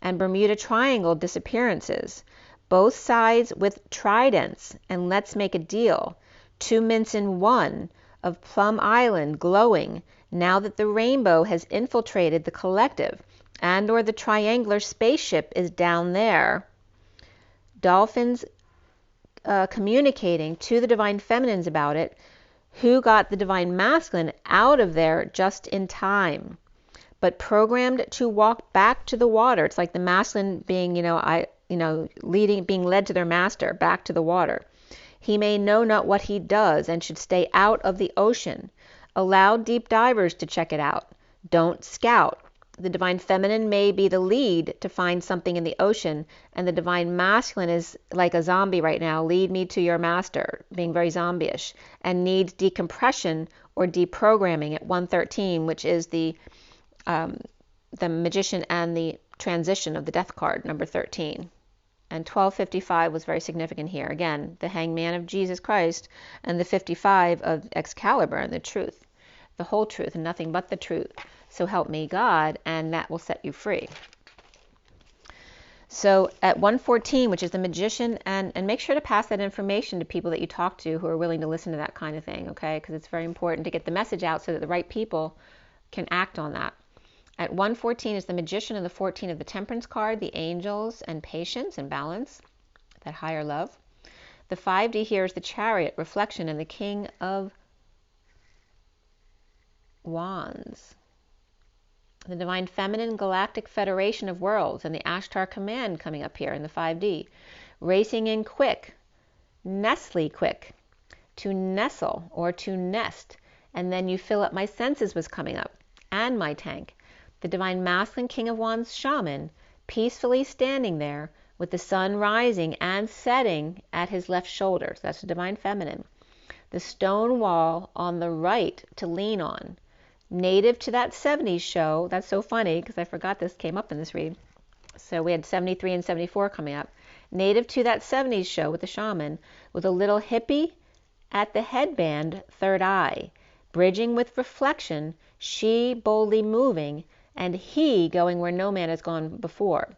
and Bermuda Triangle disappearances. Both sides with tridents, and let's make a deal. 2 mints in 1 of Plum Island glowing now that the rainbow has infiltrated the collective, and or the triangular spaceship is down there. Dolphins communicating to the divine feminines about it, who got the divine masculine out of there just in time, but programmed to walk back to the water. It's like the masculine being, being led to their master back to the water. He may know not what he does and should stay out of the ocean. Allow deep divers to check it out. Don't scout. The divine feminine may be the lead to find something in the ocean, and the divine masculine is like a zombie right now. Lead me to your master, being very zombie-ish, and needs decompression or deprogramming at 113, which is the magician and the transition of the death card, number 13. And 1255 was very significant here. Again, the hangman of Jesus Christ, and the 55 of Excalibur, and the truth, the whole truth, and nothing but the truth. So help me God, and that will set you free. So at 114, which is the magician, and make sure to pass that information to people that you talk to who are willing to listen to that kind of thing, okay? Because it's very important to get the message out so that the right people can act on that. At 114 is the magician, and the 14 of the temperance card, the angels and patience and balance, that higher love. The 5D here is the chariot, reflection, and the king of wands. The divine feminine galactic federation of worlds, and the Ashtar command coming up here in the 5D. Racing in quick, Nestle quick, to nestle or to nest, and then you fill up my senses was coming up, and my tank. The divine masculine king of wands shaman, peacefully standing there with the sun rising and setting at his left shoulder. So that's the divine feminine. The stone wall on the right to lean on. Native to that 70s show. That's so funny because I forgot this came up in this read. So we had 73 and 74 coming up. Native to that 70s show with the shaman, with a little hippie at the headband, third eye. Bridging with reflection, she boldly moving, and he going where no man has gone before.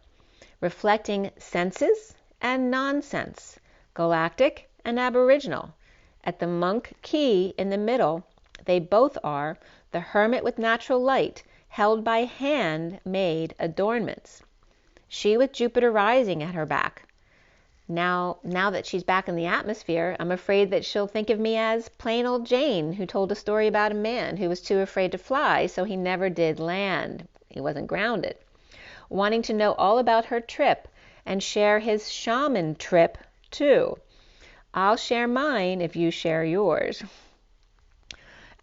Reflecting senses and nonsense, galactic and aboriginal. At the monk key in the middle, they both are the hermit with natural light, held by hand-made adornments. She with Jupiter rising at her back. Now that she's back in the atmosphere, I'm afraid that she'll think of me as plain old Jane, who told a story about a man who was too afraid to fly, so he never did land. He wasn't grounded. Wanting to know all about her trip and share his shaman trip, too. I'll share mine if you share yours.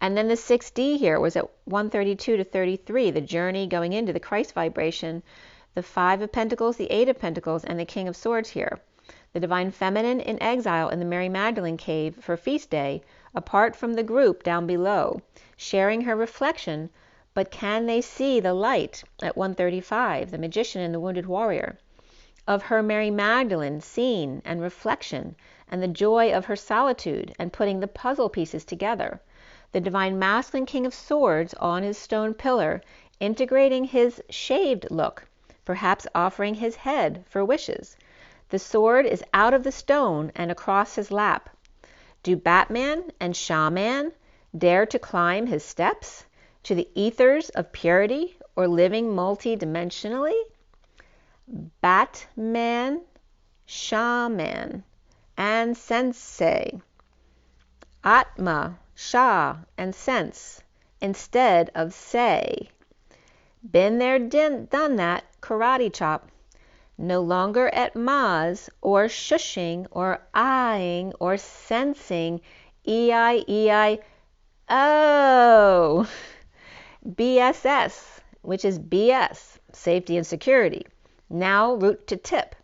And then the 6D here was at 132 to 33, the journey going into the Christ vibration, the 5 of Pentacles, the 8 of Pentacles, and the King of Swords here. The divine feminine in exile in the Mary Magdalene cave for feast day, apart from the group down below, sharing her reflection, but can they see the light at 135, the magician and the wounded warrior, of her Mary Magdalene scene and reflection, and the joy of her solitude and putting the puzzle pieces together. The divine masculine King of Swords on his stone pillar, integrating his shaved look, perhaps offering his head for wishes. The sword is out of the stone and across his lap. Do Batman and Shaman dare to climb his steps to the ethers of purity or living multi-dimensionally? Batman, Shaman, and Sensei. Atma, Sha, and sense instead of say. Been there, done that, karate chop. No longer at Maz or shushing or eyeing or sensing E-I-E-I-O. BSS, which is BS, safety and security. Now root to tip,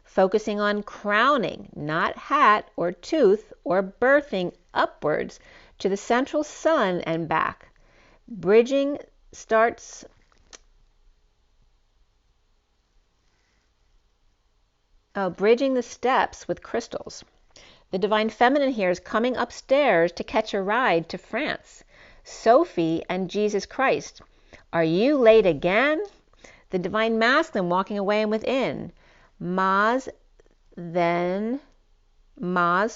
focusing on crowning, not hat or tooth or birthing upwards to the central sun and back. Bridging starts bridging the steps with crystals. The divine feminine here is coming upstairs to catch a ride to France. Sophie and Jesus Christ. Are you late again? The divine masculine walking away and within. Maz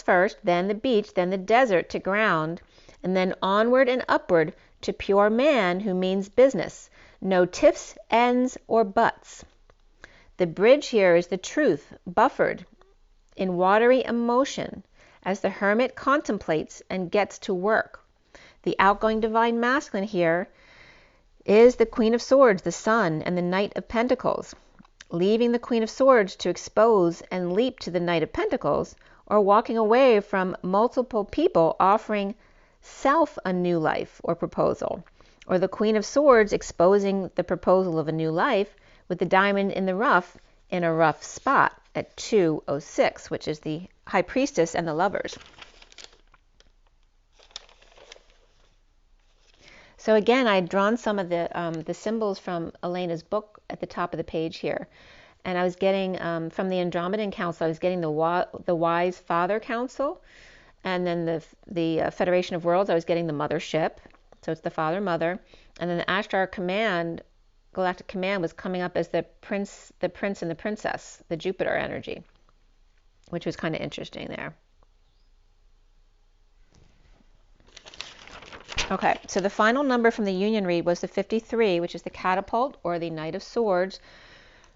first, then the beach, then the desert to ground, and then onward and upward to pure man who means business. No tiffs, ends, or buts. The bridge here is the truth, buffered in watery emotion as the hermit contemplates and gets to work. The outgoing divine masculine here is the Queen of Swords, the Sun, and the Knight of Pentacles, leaving the Queen of Swords to expose and leap to the Knight of Pentacles, or walking away from multiple people offering self a new life or proposal, or the Queen of Swords exposing the proposal of a new life with the diamond in the rough in a rough spot at 206, which is the High Priestess and the Lovers. So again, I had drawn some of the symbols from Elena's book at the top of the page here. And I was getting, from the Andromedan Council, I was getting the Wise Father Council. And then the Federation of Worlds, I was getting the Mothership. So it's the Father, Mother. And then the Ashtar Command, Galactic Command, was coming up as the Prince and the Princess, the Jupiter energy, which was kind of interesting there. Okay, so the final number from the union read was the 53, which is the catapult, or the Knight of Swords,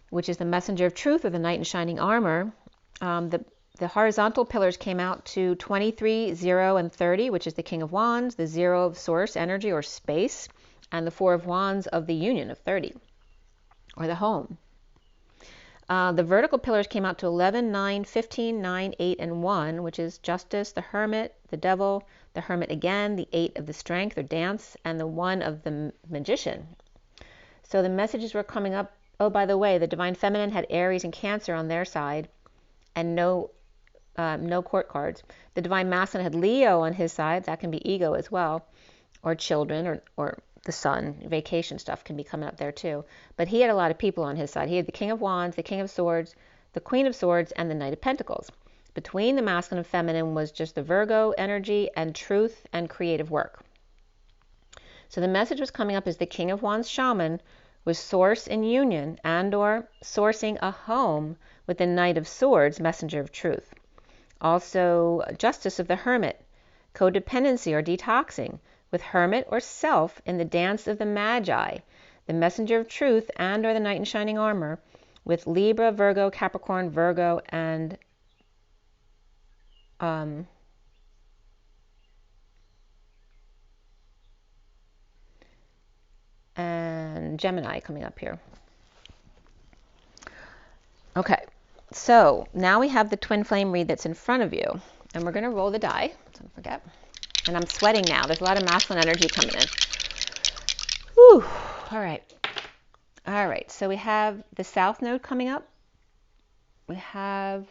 which is the messenger of truth, or the knight in shining armor. The horizontal pillars came out to 23, 0, and 30, which is the King of Wands, the 0 of source energy or space, and the 4 of Wands of the union of 30, or the home. The vertical pillars came out to 11, 9, 15, 9, 8, and 1, which is justice, the hermit, the devil, the hermit again, the 8 of the strength or dance, and the 1 of the magician. So the messages were coming up. Oh, by the way, the divine feminine had Aries and Cancer on their side, and no court cards. The divine masculine had Leo on his side. That can be ego as well, or children, or the sun. Vacation stuff can be coming up there too. But he had a lot of people on his side. He had the King of Wands, the King of Swords, the Queen of Swords, and the Knight of Pentacles. Between the masculine and feminine was just the Virgo energy and truth and creative work. So the message was coming up as the King of Wands shaman was source in union and or sourcing a home with the Knight of Swords, messenger of truth. Also justice of the hermit, codependency or detoxing with hermit or self in the dance of the magi, the messenger of truth and or the knight in shining armor with Libra, Virgo, Capricorn, Virgo, and Gemini coming up here. Okay, so now we have the twin flame read that's in front of you, and we're going to roll the die, don't forget. And I'm sweating now. There's a lot of masculine energy coming in. Whew. All right, so we have the South Node coming up. We have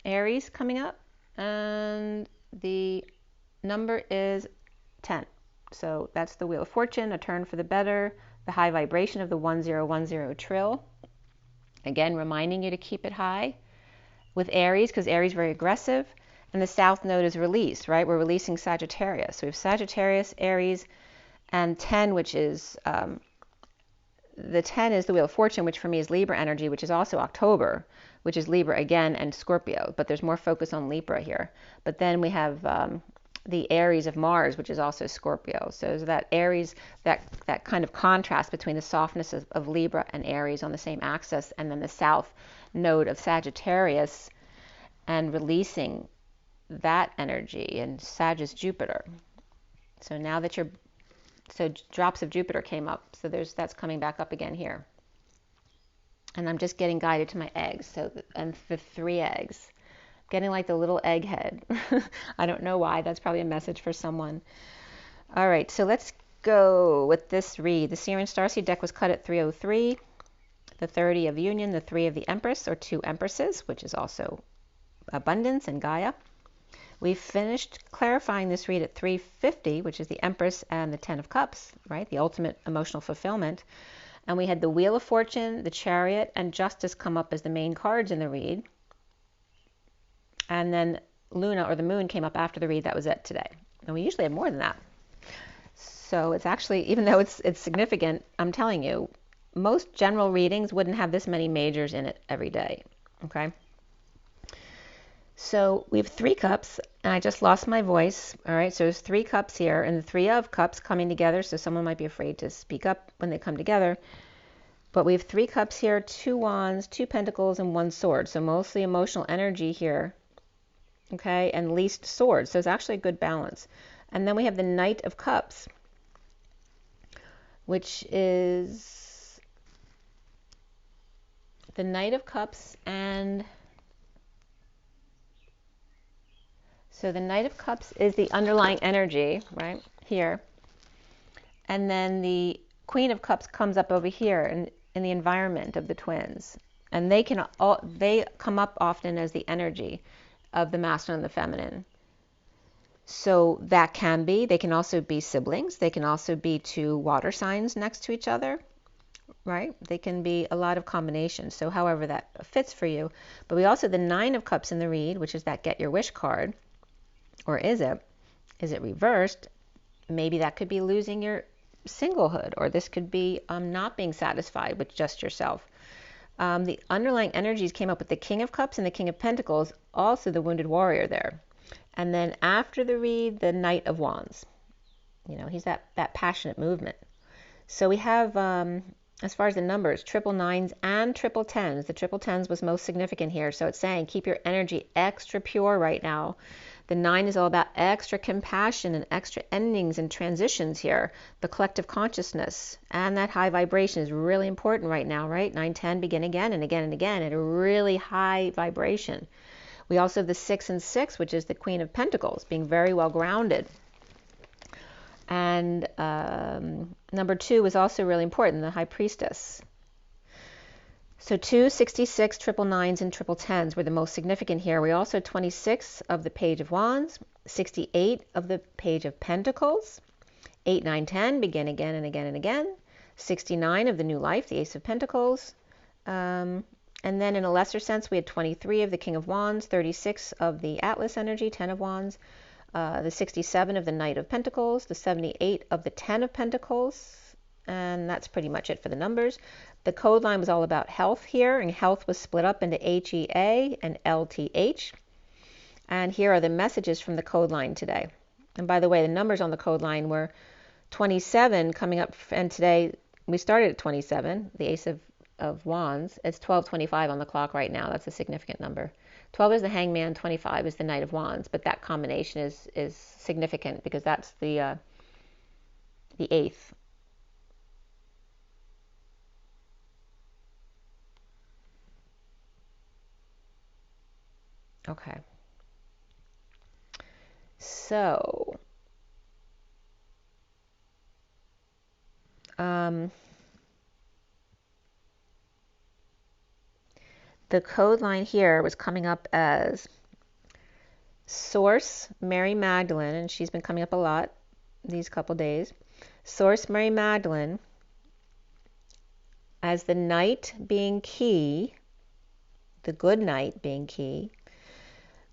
Aries coming up, and the number is 10. So that's the Wheel of Fortune, a turn for the better, the high vibration of the 1010 trill. Again, reminding you to keep it high with Aries, because Aries is very aggressive. And the South Node is release, right? We're releasing Sagittarius. So we have Sagittarius, Aries, and 10, which is, the 10 is the Wheel of Fortune, which for me is Libra energy, which is also October, which is Libra again, and Scorpio. But there's more focus on Libra here. But then we have the Aries of Mars, which is also Scorpio. So that Aries, that kind of contrast between the softness of Libra and Aries on the same axis, and then the South Node of Sagittarius, and releasing that energy, and Sag is Jupiter. So now that so drops of Jupiter came up, so that's coming back up again here. And I'm just getting guided to my eggs, and the 3 eggs. Getting like the little egg head. I don't know why, that's probably a message for someone. All right, so let's go with this read. The Syrian Starseed deck was cut at 303, the 30 of Union, the 3 of the Empress, or 2 Empresses, which is also abundance and Gaia. We finished clarifying this read at 350, which is the Empress and the 10 of Cups, right? The ultimate emotional fulfillment. And we had the Wheel of Fortune, the Chariot, and Justice come up as the main cards in the read. And then Luna, or the moon, came up after the read. That was it today. And we usually have more than that. So it's actually, even though it's significant, I'm telling you, most general readings wouldn't have this many majors in it every day. Okay? So we have 3 cups, and I just lost my voice. All right, so there's 3 cups here, and the 3 of cups coming together, so someone might be afraid to speak up when they come together. But we have 3 cups here, 2 wands, 2 pentacles, and 1 sword. So mostly emotional energy here, okay, and least swords. So it's actually a good balance. And then we have the Knight of Cups, which is the Knight of Cups, and so the Knight of Cups is the underlying energy, right, here. And then the Queen of Cups comes up over here in the environment of the twins. And they come up often as the energy of the masculine and the feminine. So that they can also be siblings. They can also be 2 water signs next to each other, right? They can be a lot of combinations. So however that fits for you. But we also have the 9 of Cups in the read, which is that Get Your Wish card. Or is it? Is it reversed? Maybe that could be losing your singlehood, or this could be not being satisfied with just yourself. The underlying energies came up with the King of Cups and the King of Pentacles, also the Wounded Warrior there. And then after the read, the Knight of Wands. You know, he's that passionate movement. So we have, as far as the numbers, 999s and 1010s. The 1010s was most significant here. So it's saying keep your energy extra pure right now. The 9 is all about extra compassion and extra endings and transitions here. The collective consciousness and that high vibration is really important right now, right? 910, begin again and again and again at a really high vibration. We also have the 6 and 6, which is the Queen of Pentacles, being very well grounded. And number 2 is also really important, the High Priestess. So 2, 66, 999s, and 1010s were the most significant here. We also had 26 of the Page of Wands, 68 of the Page of Pentacles, 8, 9, 10, begin again and again and again, 69 of the New Life, the Ace of Pentacles, and then in a lesser sense, we had 23 of the King of Wands, 36 of the Atlas energy, 10 of Wands, the 67 of the Knight of Pentacles, the 78 of the 10 of Pentacles, and that's pretty much it for the numbers. The code line was all about health here, and health was split up into HEA and LTH. And here are the messages from the code line today. And by the way, the numbers on the code line were 27 coming up, and today we started at 27, the Ace of Wands. It's 12:25 on the clock right now. That's a significant number. 12 is the Hangman, 25 is the Knight of Wands, but that combination is significant because that's the 8th. Okay. So, the code line here was coming up as Source Mary Magdalene, and she's been coming up a lot these couple days. Source Mary Magdalene as the Knight being key, the good Knight being key.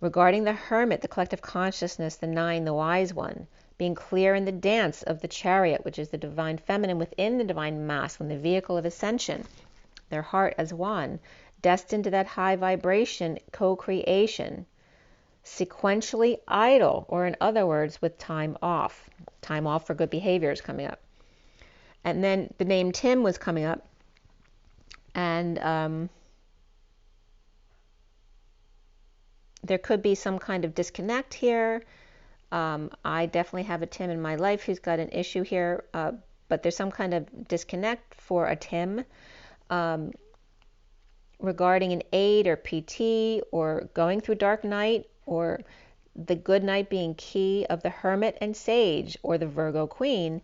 Regarding the Hermit, the collective consciousness, the 9, the wise one, being clear in the dance of the Chariot, which is the divine feminine within the divine masculine, the vehicle of ascension, their heart as one, destined to that high vibration, co-creation, sequentially idle, or in other words, with time off for good behavior is coming up. And then the name Tim was coming up, and there could be some kind of disconnect here. I definitely have a Tim in my life who's got an issue here, but there's some kind of disconnect for a Tim regarding an aid or PT or going through dark night, or the good night being key of the Hermit and Sage or the Virgo Queen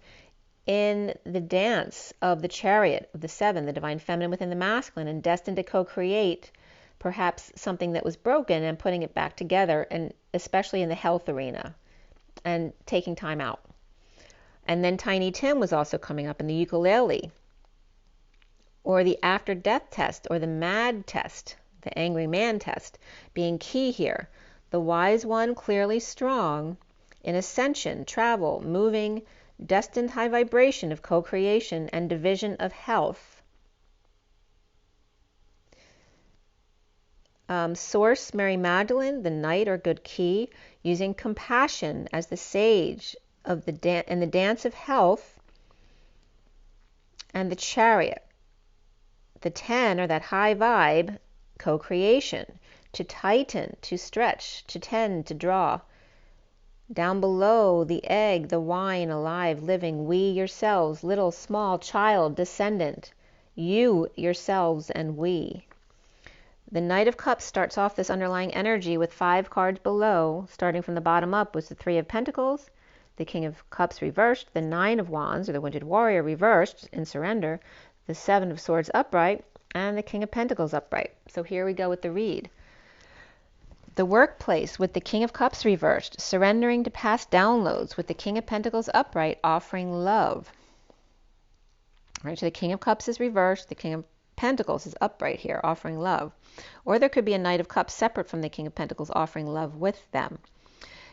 in the dance of the Chariot of the 7, the divine feminine within the masculine, and destined to co-create perhaps something that was broken and putting it back together, and especially in the health arena and taking time out. And then Tiny Tim was also coming up in the ukulele, or the after death test, or the mad test, the angry man test being key here. the wise one clearly strong, in ascension, travel, moving, destined high vibration of co-creation and division of health. Source, Mary Magdalene, the knight or good key, using compassion as the sage of in the dance of health, and the chariot. The 10, or that high vibe, co-creation, to tighten, to stretch, to tend, to draw. Down below, the egg, the wine, alive, living, we yourselves, little, small, child, descendant, you yourselves and we. The Knight of Cups starts off this underlying energy with 5 cards below. Starting from the bottom up was the 3 of Pentacles, the King of Cups reversed, the 9 of Wands, or the Wounded Warrior, reversed in surrender, the 7 of Swords upright, and the King of Pentacles upright. So here we go with the read. The workplace with the King of Cups reversed, surrendering to past downloads, with the King of Pentacles upright, offering love. Right, so the King of Cups is reversed, the King of Pentacles is upright here, offering love. Or there could be a Knight of Cups separate from the King of Pentacles, offering love with them.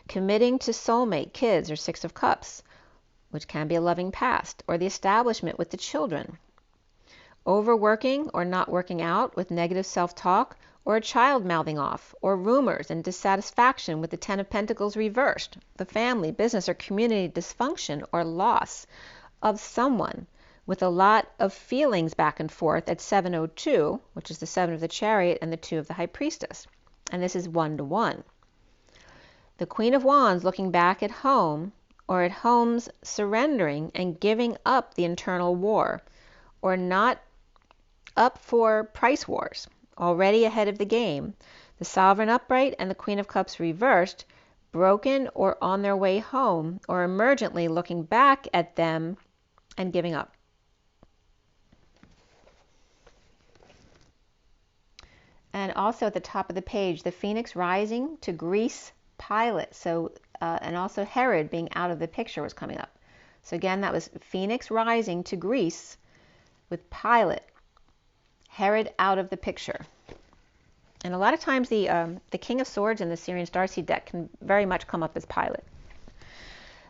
Committing to soulmate, kids, or 6 of Cups, which can be a loving past, or the establishment with the children. Overworking or not working out with negative self-talk, or a child mouthing off, or rumors and dissatisfaction with the 10 of Pentacles reversed, the family, business, or community dysfunction or loss of someone, with a lot of feelings back and forth at 702, which is the 7 of the Chariot and the 2 of the High Priestess. And this is 1-to-1. The Queen of Wands looking back at home, or at home's surrendering and giving up the internal war, or not up for price wars, already ahead of the game. The Sovereign upright and the Queen of Cups reversed, broken or on their way home, or emergently looking back at them and giving up. And also at the top of the page, the Phoenix rising to Greece pilot. So, and also Herod being out of the picture was coming up. So again, that was Phoenix rising to Greece with pilot. Herod out of the picture. And a lot of times the King of Swords in the Syrian Starseed deck can very much come up as pilot.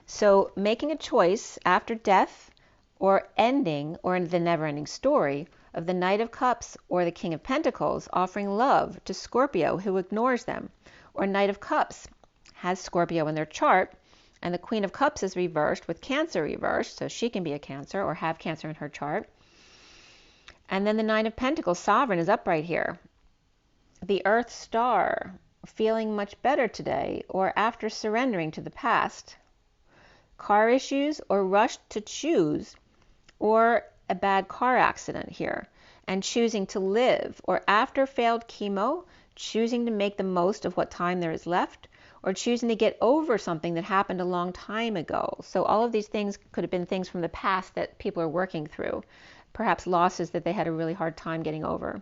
So making a choice after death or ending, or in the never-ending story of the Knight of Cups or the King of Pentacles offering love to Scorpio who ignores them, or Knight of Cups has Scorpio in their chart, and the Queen of Cups is reversed with Cancer reversed, so she can be a Cancer or have Cancer in her chart. And then the 9 of Pentacles, Sovereign, is upright here. The Earth Star, feeling much better today, or after surrendering to the past. Car issues or rushed to choose, or a bad car accident here, and choosing to live, or after failed chemo, choosing to make the most of what time there is left, or choosing to get over something that happened a long time ago. So all of these things could have been things from the past that people are working through, perhaps losses that they had a really hard time getting over.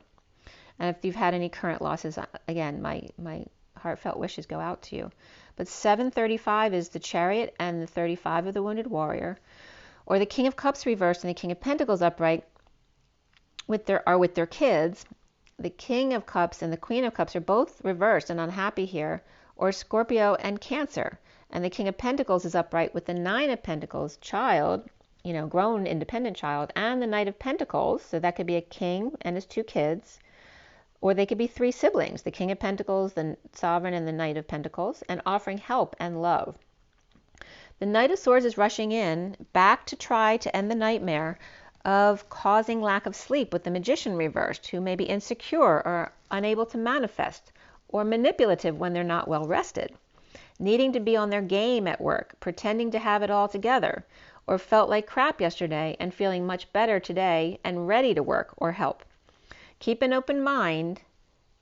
And if you've had any current losses, again, my heartfelt wishes go out to you. But 735 is the Chariot and the 35 of the Wounded Warrior, or the King of Cups reversed and the King of Pentacles upright with their kids. The King of Cups and the Queen of Cups are both reversed and unhappy here, or Scorpio and Cancer. And the King of Pentacles is upright with the 9 of Pentacles, child, grown independent child, and the Knight of Pentacles. So that could be a king and his 2 kids, or they could be 3 siblings, the King of Pentacles, the Sovereign, and the Knight of Pentacles, and offering help and love. The Knight of Swords is rushing in back to try to end the nightmare of causing lack of sleep with the Magician reversed, who may be insecure or unable to manifest, or manipulative when they're not well rested, needing to be on their game at work, pretending to have it all together, or felt like crap yesterday and feeling much better today and ready to work or help. Keep an open mind,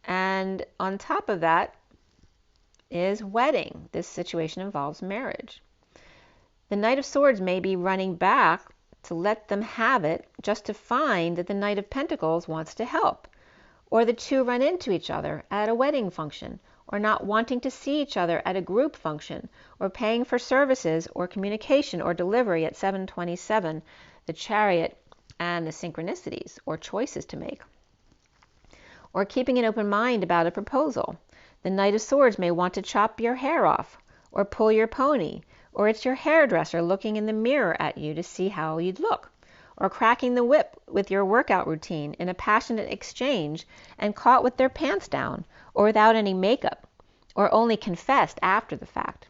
and on top of that is wedding. This situation involves marriage. The Knight of Swords may be running back to let them have it, just to find that the Knight of Pentacles wants to help, or the two run into each other at a wedding function, or not wanting to see each other at a group function, or paying for services or communication or delivery at 727, the Chariot and the synchronicities or choices to make. Or keeping an open mind about a proposal. The Knight of Swords may want to chop your hair off, or pull your pony, or it's your hairdresser looking in the mirror at you to see how you'd look, or cracking the whip with your workout routine in a passionate exchange and caught with their pants down, or without any makeup, or only confessed after the fact.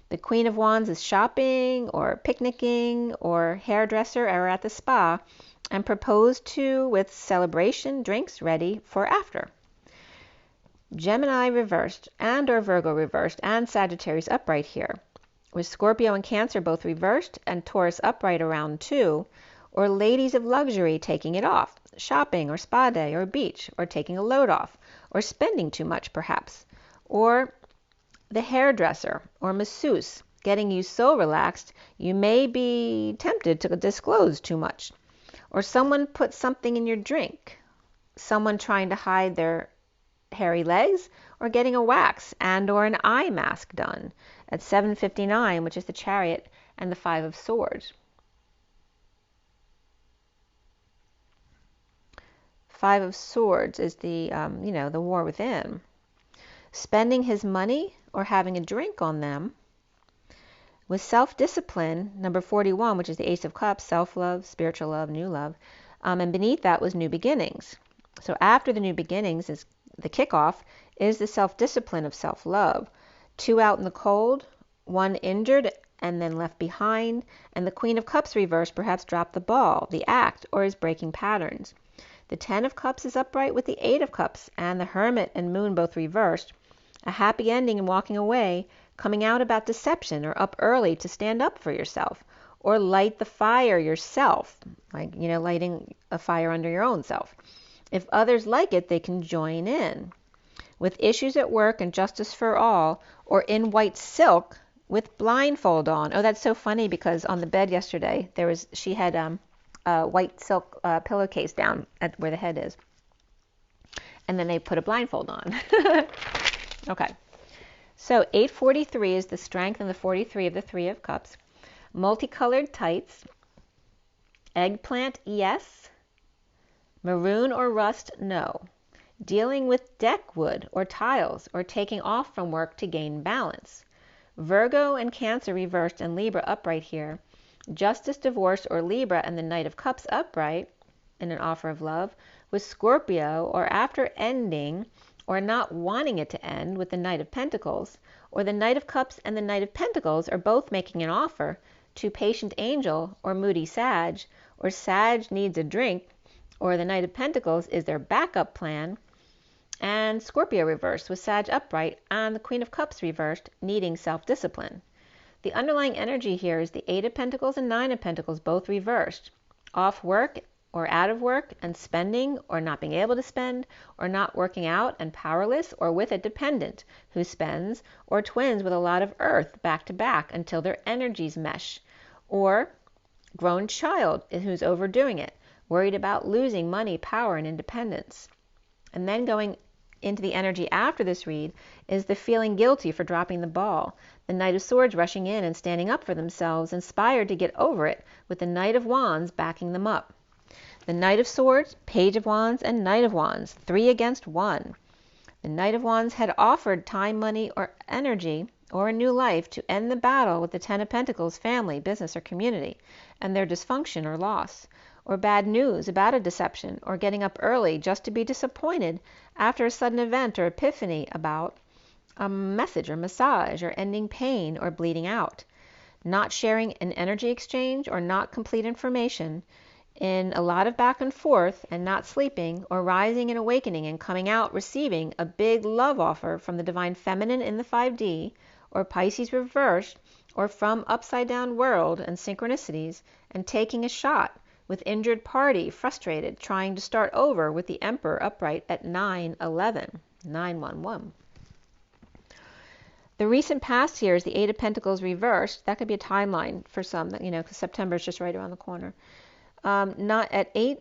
The Queen of Wands is shopping, or picnicking, or hairdresser, or at the spa, and proposed to with celebration drinks ready for after. Gemini reversed and or Virgo reversed and Sagittarius upright here, with Scorpio and Cancer both reversed and Taurus upright around 2, or ladies of luxury taking it off, shopping or spa day or beach, or taking a load off, or spending too much perhaps, or the hairdresser or masseuse getting you so relaxed you may be tempted to disclose too much, or someone put something in your drink, someone trying to hide their hairy legs, or getting a wax and or an eye mask done at 7:59, which is the Chariot and the 5 of Swords. 5 of Swords is the the war within. Spending his money or having a drink on them. With self-discipline, number 41, which is the Ace of Cups, self-love, spiritual love, new love, and beneath that was new beginnings. So after the new beginnings is the kickoff is the self-discipline of self-love. 2 out in the cold, 1 injured and then left behind, and the Queen of Cups reversed perhaps dropped the ball, the act, or is breaking patterns. The 10 of Cups is upright with the 8 of Cups, and the Hermit and Moon both reversed. A happy ending and walking away, coming out about deception, or up early to stand up for yourself, or light the fire yourself, like, lighting a fire under your own self. If others like it, they can join in. With issues at work and justice for all, or in white silk with blindfold on. Oh, that's so funny because on the bed yesterday, she had a white silk pillowcase down at where the head is. And then they put a blindfold on. Okay. So 843 is the strength and the 43 of the 3 of Cups. Multicolored tights. Eggplant, yes. Maroon or rust, no. Dealing with deck wood or tiles or taking off from work to gain balance. Virgo and Cancer reversed and Libra upright here. Justice, divorce, or Libra and the Knight of Cups upright in an offer of love. With Scorpio or after ending or not wanting it to end with the Knight of Pentacles, or the Knight of Cups and the Knight of Pentacles are both making an offer to Patient Angel or Moody Sag, or Sag needs a drink, or the Knight of Pentacles is their backup plan, and Scorpio reversed with Sag upright and the Queen of Cups reversed, needing self-discipline. The underlying energy here is the 8 of Pentacles and 9 of Pentacles both reversed, off work or out of work and spending or not being able to spend, or not working out and powerless, or with a dependent who spends, or twins with a lot of earth back to back until their energies mesh, or grown child who's overdoing it, worried about losing money, power, and independence. And then going into the energy after this read is the feeling guilty for dropping the ball, the Knight of Swords rushing in and standing up for themselves, inspired to get over it, with the Knight of Wands backing them up. The Knight of Swords, Page of Wands, and Knight of Wands, 3 against 1. The Knight of Wands had offered time, money, or energy, or a new life to end the battle with the 10 of Pentacles, family, business, or community, and their dysfunction or loss, or bad news about a deception, or getting up early just to be disappointed after a sudden event or epiphany about a message or massage, or ending pain or bleeding out. Not sharing an energy exchange or not complete information, in a lot of back and forth and not sleeping, or rising and awakening and coming out receiving a big love offer from the Divine Feminine in the 5D, or Pisces reversed, or from upside down world and synchronicities, and taking a shot with injured party, frustrated, trying to start over with the Emperor upright at 911, 911. The recent past here is the 8 of Pentacles reversed. That could be a timeline for some, because September is just right around the corner. Not at 8.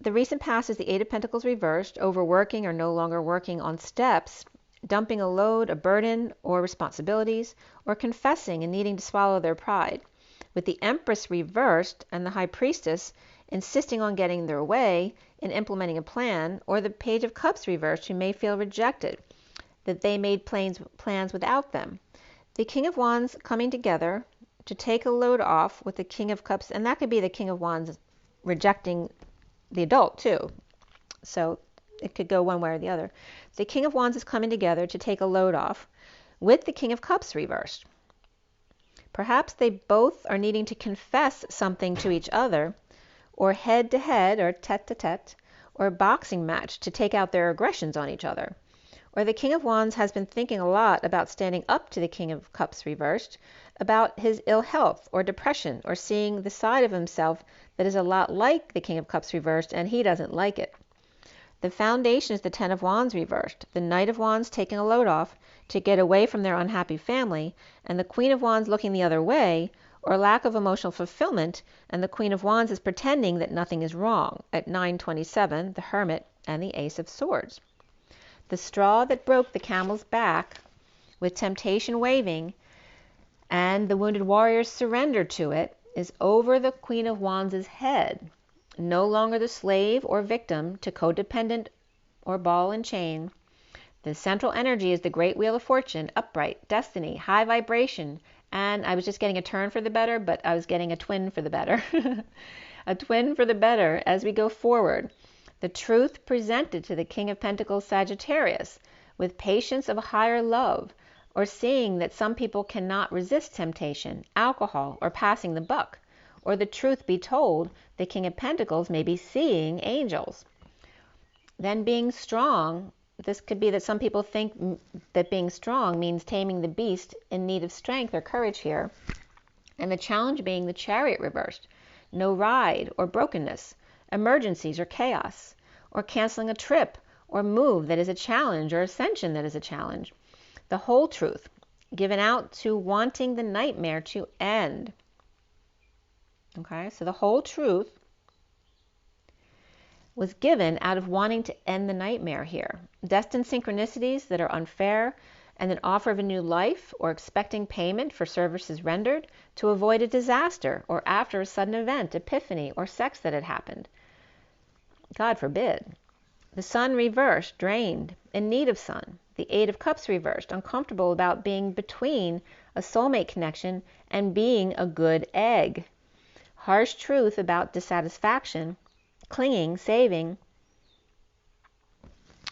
The recent past is the 8 of Pentacles reversed, overworking or no longer working on steps, dumping a load, a burden, or responsibilities, or confessing and needing to swallow their pride. With the Empress reversed and the High Priestess insisting on getting their way in implementing a plan, or the Page of Cups reversed who may feel rejected. that they made plans without them. The King of Wands coming together to take a load off with the King of Cups, and that could be the King of Wands rejecting the adult too. So it could go one way or the other. The King of Wands is coming together to take a load off with the King of Cups reversed. Perhaps they both are needing to confess something to each other, or head to head, or tete to tete, or boxing match to take out their aggressions on each other. Or the King of Wands has been thinking a lot about standing up to the King of Cups reversed, about his ill health or depression, or seeing the side of himself that is a lot like the King of Cups reversed and he doesn't like it. The foundation is the Ten of Wands reversed, the Knight of Wands taking a load off to get away from their unhappy family, and the Queen of Wands looking the other way, or lack of emotional fulfillment, and the Queen of Wands is pretending that nothing is wrong at 927, the Hermit, and the Ace of Swords. The straw that broke the camel's back, with temptation waving, and the wounded warriors surrender to it, is over the Queen of Wands' head. No longer the slave or victim to codependent or ball and chain. The central energy is the great wheel of fortune, upright, destiny, high vibration, and I was just getting a turn for the better, but I was getting a twin for the better. A twin for the better as we go forward. The truth presented to the King of Pentacles Sagittarius with patience of a higher love, or seeing that some people cannot resist temptation, alcohol, or passing the buck. Or the truth be told, the King of Pentacles may be seeing angels. Then being strong, this could be that some people think that being strong means taming the beast in need of strength or courage here. And the challenge being the Chariot reversed. No ride or brokenness, emergencies or chaos, or canceling a trip or move that is a challenge, or ascension that is a challenge. The whole truth, given out to wanting the nightmare to end. Okay, so the whole truth was given out of wanting to end the nightmare here. Destined synchronicities that are unfair, and an offer of a new life, or expecting payment for services rendered to avoid a disaster, or after a sudden event, epiphany, or sex that had happened. God forbid. The Sun reversed, drained, in need of sun. The Eight of Cups reversed, uncomfortable about being between a soulmate connection and being a good egg. Harsh truth about dissatisfaction, clinging, saving,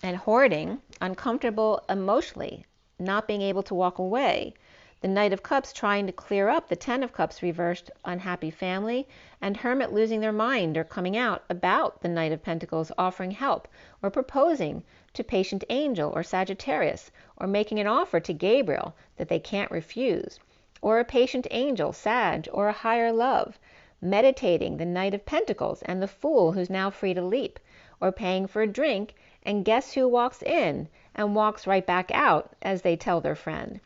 and hoarding, uncomfortable emotionally, not being able to walk away. The Knight of Cups trying to clear up, the Ten of Cups reversed, unhappy family, and Hermit losing their mind or coming out about the Knight of Pentacles offering help or proposing to patient angel or Sagittarius, or making an offer to Gabriel that they can't refuse, or a patient angel, Sag, or a higher love, meditating the Knight of Pentacles and the Fool who's now free to leap, or paying for a drink, and guess who walks in and walks right back out, as they tell their friend.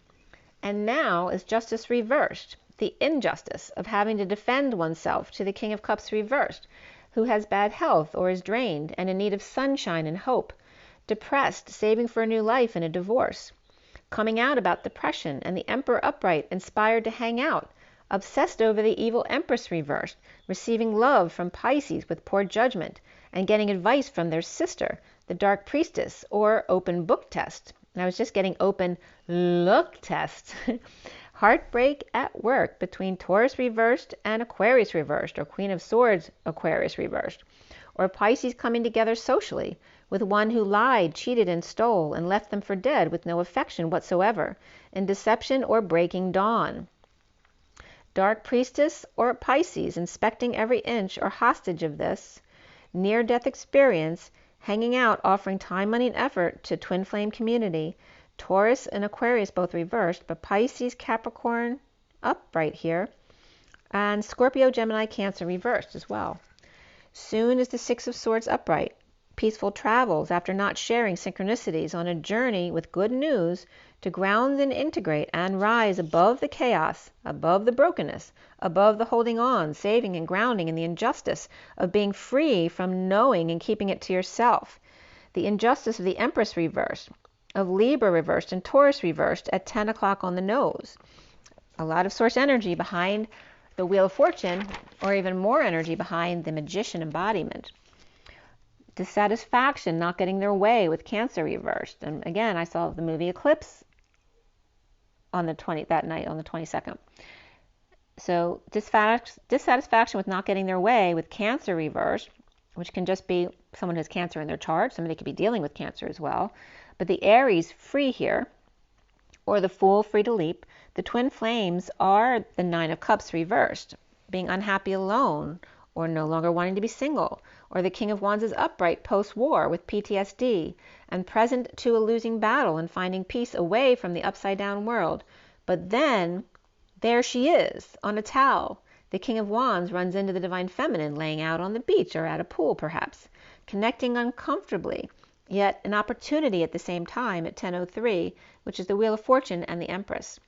And now is justice reversed, the injustice of having to defend oneself to the King of Cups reversed, who has bad health or is drained and in need of sunshine and hope, depressed, saving for a new life and a divorce, coming out about depression, and the Emperor upright, inspired to hang out, obsessed over the evil Empress reversed, receiving love from Pisces with poor judgment, and getting advice from their sister, the Dark Priestess, or open book test. And I was just getting open look test. Heartbreak at work between Taurus reversed and Aquarius reversed, or Queen of Swords Aquarius reversed, or Pisces coming together socially with one who lied, cheated, and stole, and left them for dead with no affection whatsoever, in deception or breaking dawn. Dark Priestess or Pisces inspecting every inch or hostage of this near-death experience, hanging out, offering time, money, and effort to twin flame community. Taurus and Aquarius both reversed, but Pisces, Capricorn upright here, and Scorpio, Gemini, Cancer reversed as well. Soon is the Six of Swords upright. Peaceful travels after not sharing synchronicities on a journey with good news to ground and integrate and rise above the chaos, above the brokenness, above the holding on, saving and grounding in the injustice of being free from knowing and keeping it to yourself. The injustice of the Empress reversed, of Libra reversed, and Taurus reversed at 10 o'clock on the nose. A lot of source energy behind the Wheel of Fortune, or even more energy behind the Magician embodiment. Dissatisfaction, not getting their way with Cancer reversed. And again, I saw the movie Eclipse on that night on the 22nd. So dissatisfaction with not getting their way with Cancer reversed, which can just be someone who has Cancer in their chart. Somebody could be dealing with Cancer as well. But the Aries free here, or the Fool free to leap. The twin flames are the Nine of Cups reversed, being unhappy alone, or no longer wanting to be single, or the King of Wands is upright post-war with PTSD, and present to a losing battle and finding peace away from the upside-down world. But then, there she is, on a towel. The King of Wands runs into the Divine Feminine, laying out on the beach or at a pool, perhaps, connecting uncomfortably, yet an opportunity at the same time at 10:03, which is the Wheel of Fortune and the Empress.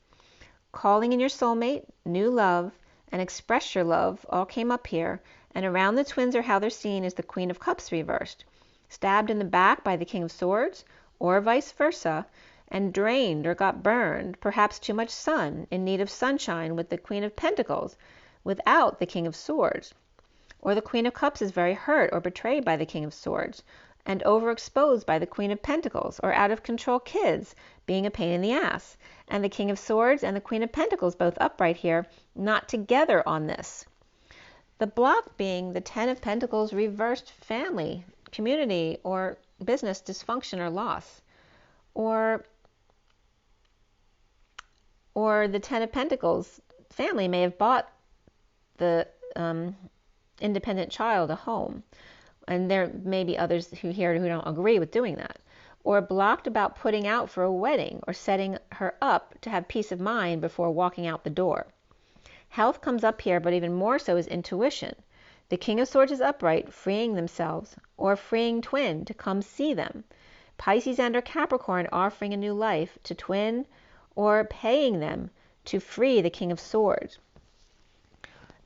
Calling in your soulmate, new love, and express your love all came up here, and around the twins or how they're seen is the Queen of Cups reversed, stabbed in the back by the King of Swords, or vice versa, and drained or got burned, perhaps too much sun, in need of sunshine with the Queen of Pentacles, without the King of Swords. Or the Queen of Cups is very hurt or betrayed by the King of Swords, and overexposed by the Queen of Pentacles, or out of control kids being a pain in the ass, and the King of Swords and the Queen of Pentacles both upright here, not together on this. The block being the Ten of Pentacles reversed family, community, or business dysfunction or loss, or the Ten of Pentacles family may have bought the independent child a home. And there may be others who don't agree with doing that. Or blocked about putting out for a wedding or setting her up to have peace of mind before walking out the door. Health comes up here, but even more so is intuition. The King of Swords is upright, freeing themselves, or freeing twin to come see them. Pisces and or Capricorn offering a new life to twin, or paying them to free the King of Swords.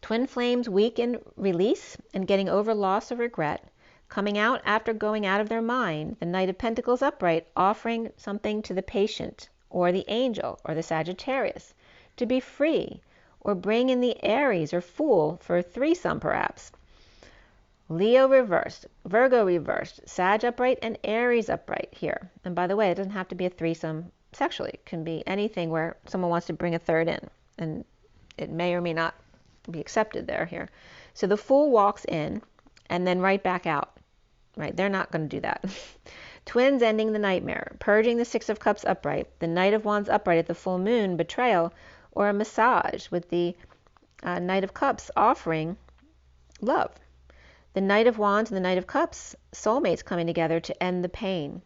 Twin flames weak in release and getting over loss or regret, coming out after going out of their mind. The Knight of Pentacles upright, offering something to the patient, or the angel, or the Sagittarius, to be free, or bring in the Aries or Fool for a threesome perhaps. Leo reversed, Virgo reversed, Sag upright, and Aries upright here. And by the way, it doesn't have to be a threesome sexually. It can be anything where someone wants to bring a third in, and it may or may not be accepted here. So the Fool walks in and then right back out. Right, they're not going to do that. Twins ending the nightmare, purging the Six of Cups upright, the Knight of Wands upright at the full moon, betrayal, or a massage with the Knight of Cups offering love. The Knight of Wands and the Knight of Cups, soulmates coming together to end the pain.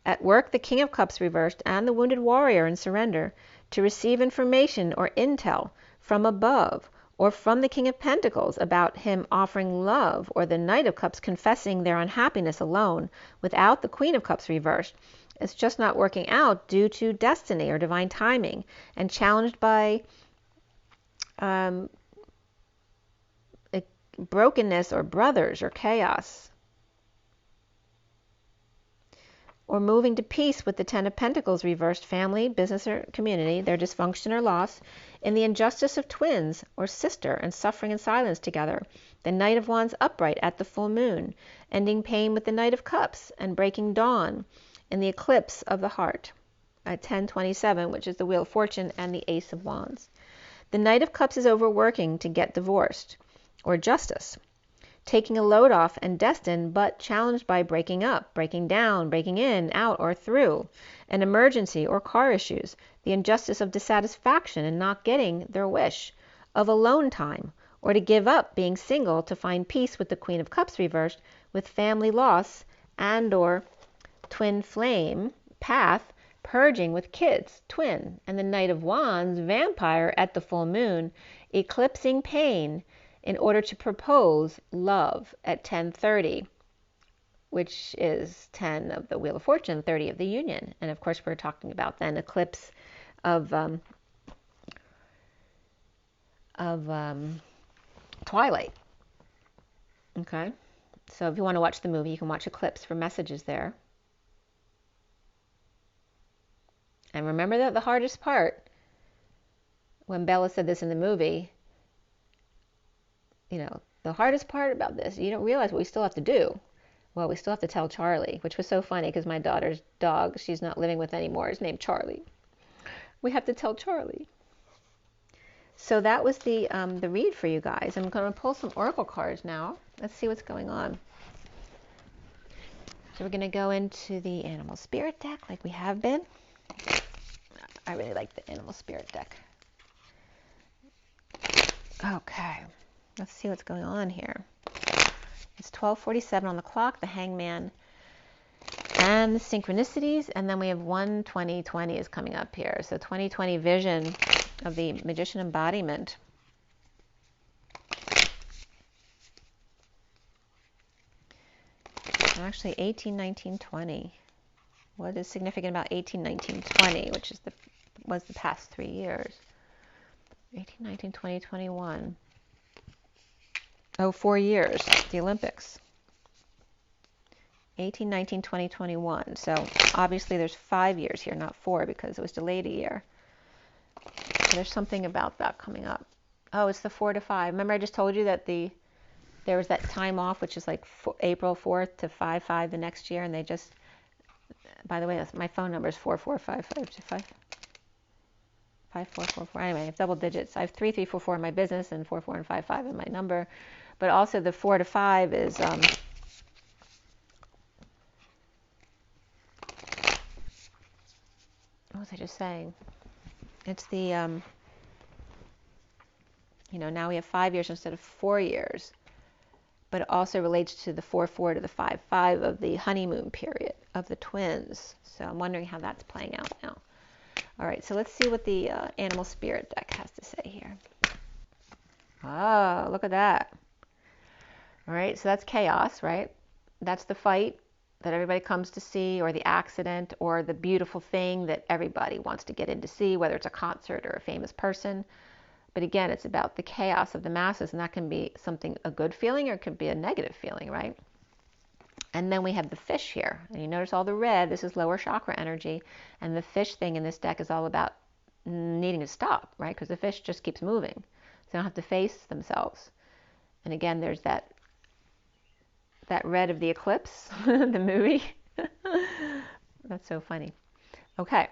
At work, the King of Cups reversed and the wounded warrior in surrender to receive information or intel from above, or from the King of Pentacles about him offering love, or the Knight of Cups confessing their unhappiness alone without the Queen of Cups reversed. It's just not working out due to destiny or divine timing, and challenged by brokenness or brothers or chaos. Or moving to peace with the Ten of Pentacles reversed, family, business, or community, their dysfunction or loss, in the injustice of twins or sister and suffering in silence together. The Knight of Wands upright at the full moon, ending pain with the Knight of Cups and breaking dawn in the eclipse of the heart at 10:27, which is the Wheel of Fortune and the Ace of Wands. The Knight of Cups is overworking to get divorced or justice, taking a load off and destined, but challenged by breaking up, breaking down, breaking in, out, or through, an emergency or car issues, the injustice of dissatisfaction and not getting their wish, of alone time, or to give up being single to find peace with the Queen of Cups reversed, with family loss and or twin flame path, purging with kids, twin, and the Knight of Wands, vampire at the full moon, eclipsing pain, in order to propose love at 10:30, which is 10 of the Wheel of Fortune, 30 of the Union. And of course, we're talking about then eclipse of Twilight. Okay, so if you want to watch the movie, you can watch Eclipse for messages there. And remember that the hardest part, when Bella said this in the movie, the hardest part about this, you don't realize what we still have to do. Well, we still have to tell Charlie, which was so funny because my daughter's dog, she's not living with anymore, is named Charlie. We have to tell Charlie. So that was the read for you guys. I'm going to pull some oracle cards now. Let's see what's going on. So we're going to go into the animal spirit deck like we have been. I really like the animal spirit deck. Okay, let's see what's going on here. It's 12:47 on the clock, the hangman, and the synchronicities, and then we have 1/20/20 is coming up here. So 2020 vision of the magician embodiment. Actually, 18, 19, 20. What is significant about 18, 19, 20, which is was the past 3 years? 18, 19, 20, 21. Oh, 4 years, the Olympics. 18, 19, 20, 21. So obviously there's 5 years here, not 4, because it was delayed a year. So there's something about that coming up. Oh, it's the 4 to 5. Remember I just told you that there was that time off, which is like April 4th to 5/5 the next year, and they just, by the way, that's, my phone number is 445525. 5444. Anyway, I have double digits. I have 3344 in my business and 44 and 55 in my number. But also the 4 to 5 is what was I just saying? It's the now we have 5 years instead of 4 years. But it also relates to the 4/4 to the 5/5 of the honeymoon period of the twins. So I'm wondering how that's playing out now. All right, so let's see what the animal spirit deck has to say here. Oh, look at that. All right, so that's chaos, right? That's the fight that everybody comes to see, or the accident, or the beautiful thing that everybody wants to get in to see, whether it's a concert or a famous person. But again, it's about the chaos of the masses, and that can be a good feeling, or it could be a negative feeling, right? And then we have the fish here. And you notice all the red, this is lower chakra energy. And the fish thing in this deck is all about needing to stop, right? Because the fish just keeps moving. So they don't have to face themselves. And again, there's that red of the eclipse, the movie. That's so funny. Okay.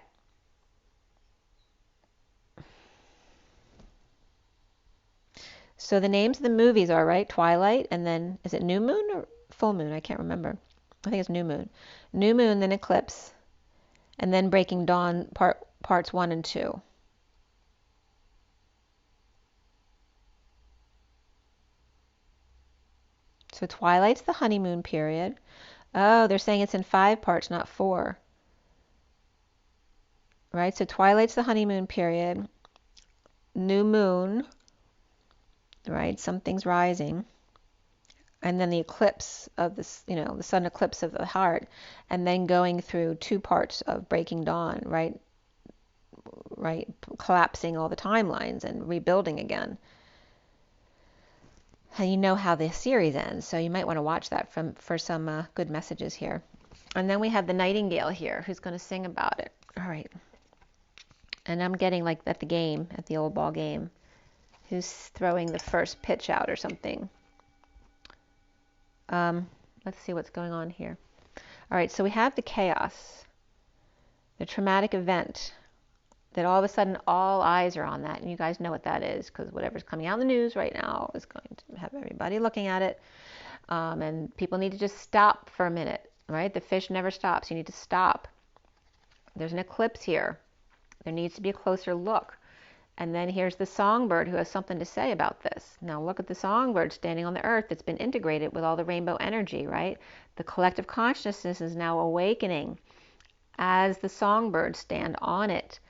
So the names of the movies are, right, Twilight, and then, is it New Moon or Full Moon? I can't remember. I think it's New Moon. New Moon, then Eclipse, and then Breaking Dawn, parts 1 and 2. So Twilight's the honeymoon period. Oh, they're saying it's in 5 parts, not 4. Right, so Twilight's the honeymoon period. New Moon, right, something's rising. And then the eclipse of this, the sudden eclipse of the heart, and then going through 2 parts of Breaking Dawn, right, collapsing all the timelines and rebuilding again. And you know how the series ends, so you might want to watch that for some good messages here. And then we have the nightingale here, who's going to sing about it. All right. And I'm getting like at the old ball game, who's throwing the first pitch out or something. Let's see what's going on here. All right, so we have the chaos, the traumatic event, that all of a sudden all eyes are on that. And you guys know what that is, because whatever's coming out in the news right now is going to have everybody looking at it. And people need to just stop for a minute, right? The fish never stops. You need to stop. There's an eclipse here. There needs to be a closer look. And then here's the songbird who has something to say about this. Now look at the songbird standing on the earth that's been integrated with all the rainbow energy, right? The collective consciousness is now awakening as the songbirds stand on it,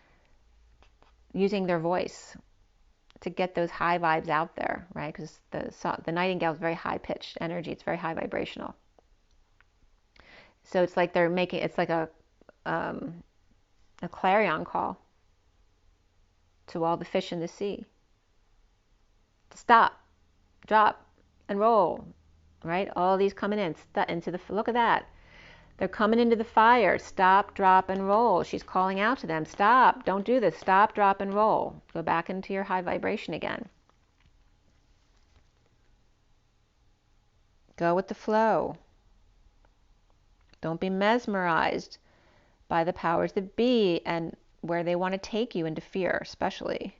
using their voice to get those high vibes out there, right? Because the nightingale is very high-pitched energy. It's very high vibrational. So it's like it's like a clarion call to all the fish in the sea to stop, drop, and roll, right? All these coming into look at that. They're coming into the fire. Stop, drop, and roll. She's calling out to them. Stop. Don't do this. Stop, drop, and roll. Go back into your high vibration again. Go with the flow. Don't be mesmerized by the powers that be and where they want to take you into fear, especially.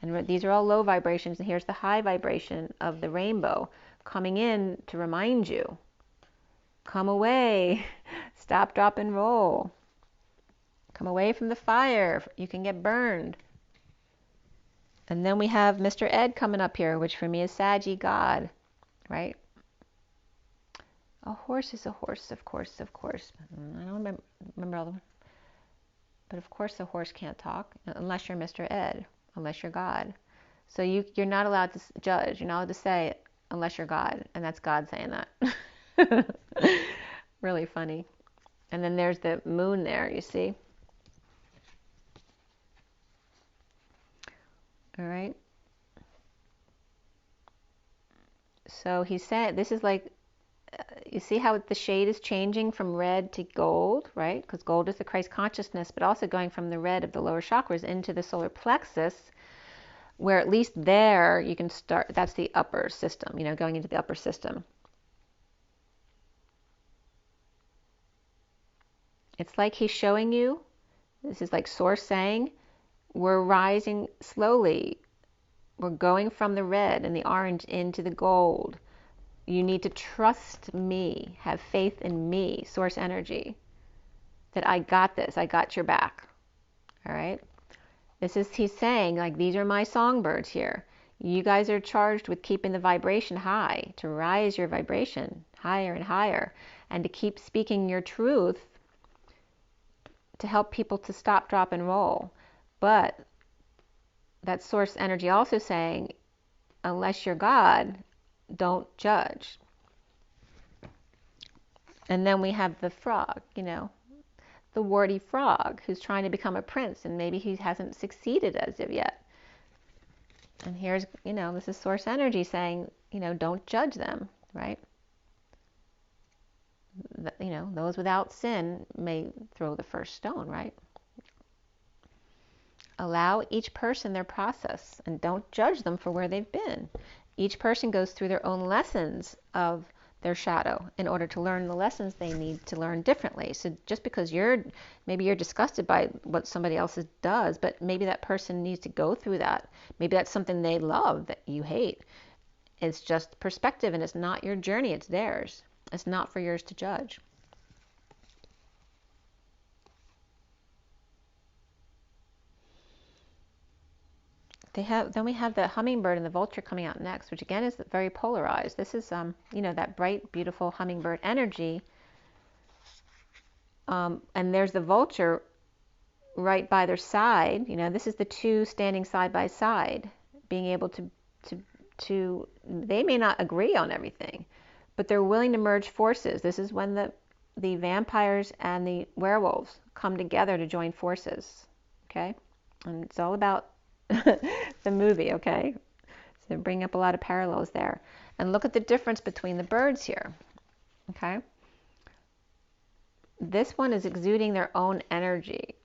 And these are all low vibrations, and here's the high vibration of the rainbow coming in to remind you. Come away. Stop, drop, and roll. Come away from the fire. You can get burned. And then we have Mr. Ed coming up here, which for me is Saggy God, right? A horse is a horse, of course, of course. I don't remember all the... But of course a horse can't talk unless you're Mr. Ed, unless you're God. So you're not allowed to judge. You're not allowed to say it unless you're God. And that's God saying that. Really funny. And then there's the moon there, you see? All right. So he's saying, this is like, you see how the shade is changing from red to gold, right? Because gold is the Christ consciousness, but also going from the red of the lower chakras into the solar plexus, where at least there you can start, that's the upper system, going into the upper system. It's like he's showing you, this is like Source saying, we're rising slowly. We're going from the red and the orange into the gold. You need to trust me, have faith in me, Source energy, that I got this, I got your back. All right? He's saying, like, these are my songbirds here. You guys are charged with keeping the vibration high, to rise your vibration higher and higher, and to keep speaking your truth to help people to stop, drop, and roll. But that Source energy also saying, unless you're God, don't judge. And then we have the frog, the warty frog who's trying to become a prince, and maybe he hasn't succeeded as of yet. And here's, this is Source energy saying, don't judge them, right? Those without sin may throw the first stone, right? Allow each person their process and don't judge them for where they've been. Each person goes through their own lessons of their shadow in order to learn the lessons they need to learn differently. So just because maybe you're disgusted by what somebody else does, but maybe that person needs to go through that. Maybe that's something they love that you hate. It's just perspective, and it's not your journey, it's theirs. It's not for yours to judge. Then we have the hummingbird and the vulture coming out next, which again is very polarized. This is, that bright, beautiful hummingbird energy. And there's the vulture right by their side. This is the two standing side by side, being able to they may not agree on everything, but they're willing to merge forces. This is when the vampires and the werewolves come together to join forces. Okay? And it's all about the movie, okay? So bring up a lot of parallels there. And look at the difference between the birds here, okay? This one is exuding their own energy.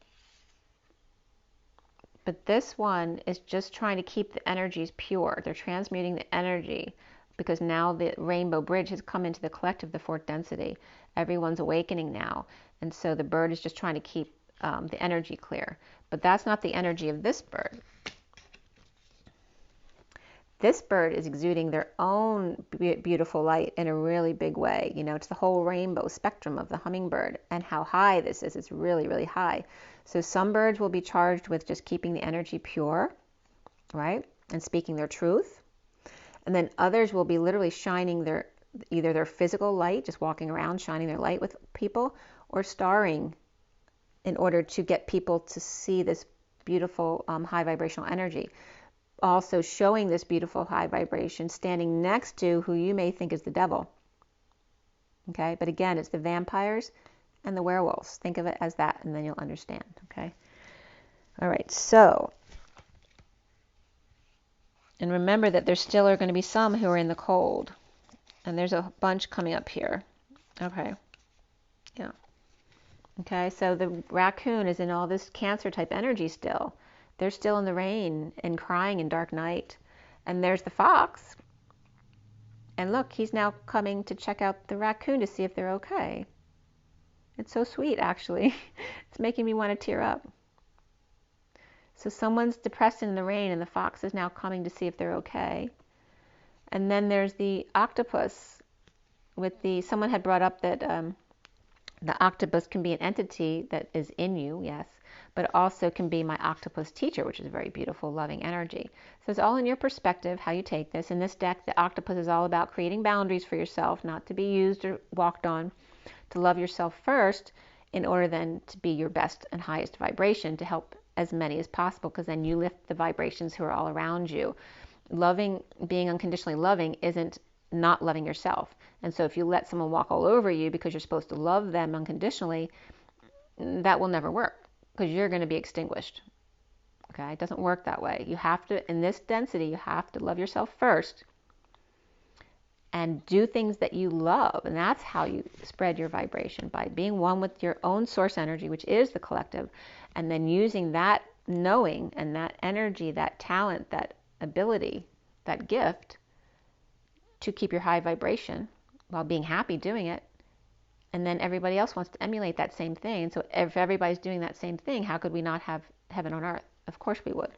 But this one is just trying to keep the energies pure. They're transmuting the energy because now the rainbow bridge has come into the collective, the fourth density. Everyone's awakening now. And so the bird is just trying to keep the energy clear. But that's not the energy of this bird. This bird is exuding their own beautiful light in a really big way. It's the whole rainbow spectrum of the hummingbird, and how high this is. It's really, really high. So some birds will be charged with just keeping the energy pure, right? And speaking their truth. And then others will be literally shining either their physical light, just walking around shining their light with people, or starring in order to get people to see this beautiful high vibrational energy. Also showing this beautiful high vibration, standing next to who you may think is the devil. Okay, but again, it's the vampires and the werewolves. Think of it as that, and then you'll understand. Okay. All right. So, and remember that there still are going to be some who are in the cold, and there's a bunch coming up here. Okay. Yeah. Okay. So the raccoon is in all this Cancer type energy still. They're still in the rain and crying in dark night. And there's the fox. And look, he's now coming to check out the raccoon to see if they're okay. It's so sweet, actually. It's making me want to tear up. So someone's depressed in the rain and the fox is now coming to see if they're okay. And then there's the octopus someone had brought up that the octopus can be an entity that is in you, yes, but it also can be my octopus teacher, which is a very beautiful, loving energy. So it's all in your perspective, how you take this. In this deck, the octopus is all about creating boundaries for yourself, not to be used or walked on, to love yourself first in order then to be your best and highest vibration to help as many as possible, because then you lift the vibrations who are all around you. Loving, being unconditionally loving isn't not loving yourself. And so if you let someone walk all over you because you're supposed to love them unconditionally, that will never work because you're going to be extinguished. Okay? It doesn't work that way. You have to, in this density, you have to love yourself first and do things that you love. And that's how you spread your vibration, by being one with your own source energy, which is the collective, and then using that knowing and that energy, that talent, that ability, that gift to keep your high vibration while being happy doing it. And then everybody else wants to emulate that same thing. And so if everybody's doing that same thing, how could we not have heaven on earth? Of course we would.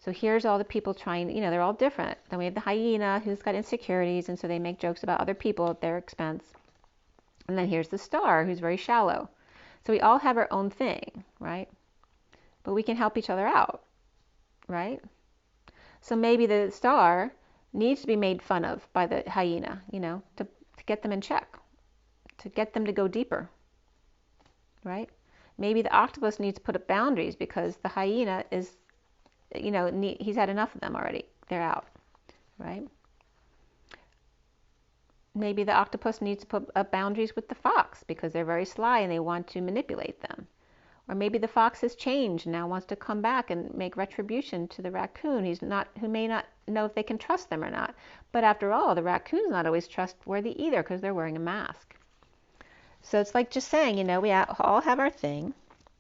So here's all the people trying, they're all different. Then we have the hyena who's got insecurities, and so they make jokes about other people at their expense. And then here's the star who's very shallow. So we all have our own thing, right? But we can help each other out, right? So maybe the star needs to be made fun of by the hyena, to get them in check, to get them to go deeper, right? Maybe the octopus needs to put up boundaries because the hyena is, he's had enough of them already. They're out, right? Maybe the octopus needs to put up boundaries with the fox because they're very sly and they want to manipulate them. Or maybe the fox has changed and now wants to come back and make retribution to the raccoon who may not know if they can trust them or not. But after all, the raccoon's not always trustworthy either because they're wearing a mask. So it's like just saying, we all have our thing,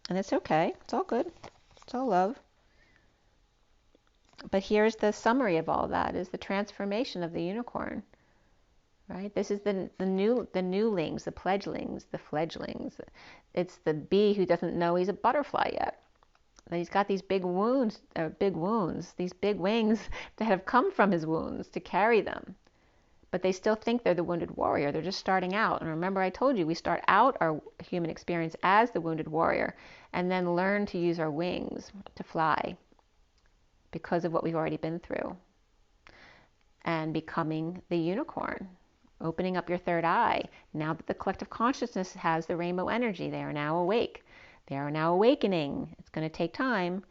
and it's okay. It's all good. It's all love. But here's the summary of all that, is the transformation of the unicorn. Right? This is the newlings, the pledgelings, the fledglings. It's the bee who doesn't know he's a butterfly yet. And he's got these big wounds, these big wings that have come from his wounds to carry them. But they still think they're the wounded warrior. They're just starting out. And remember I told you, we start out our human experience as the wounded warrior and then learn to use our wings to fly because of what we've already been through. And becoming the unicorn. Opening up your third eye. Now that the collective consciousness has the rainbow energy, they are now awake. They are now awakening. It's going to take time,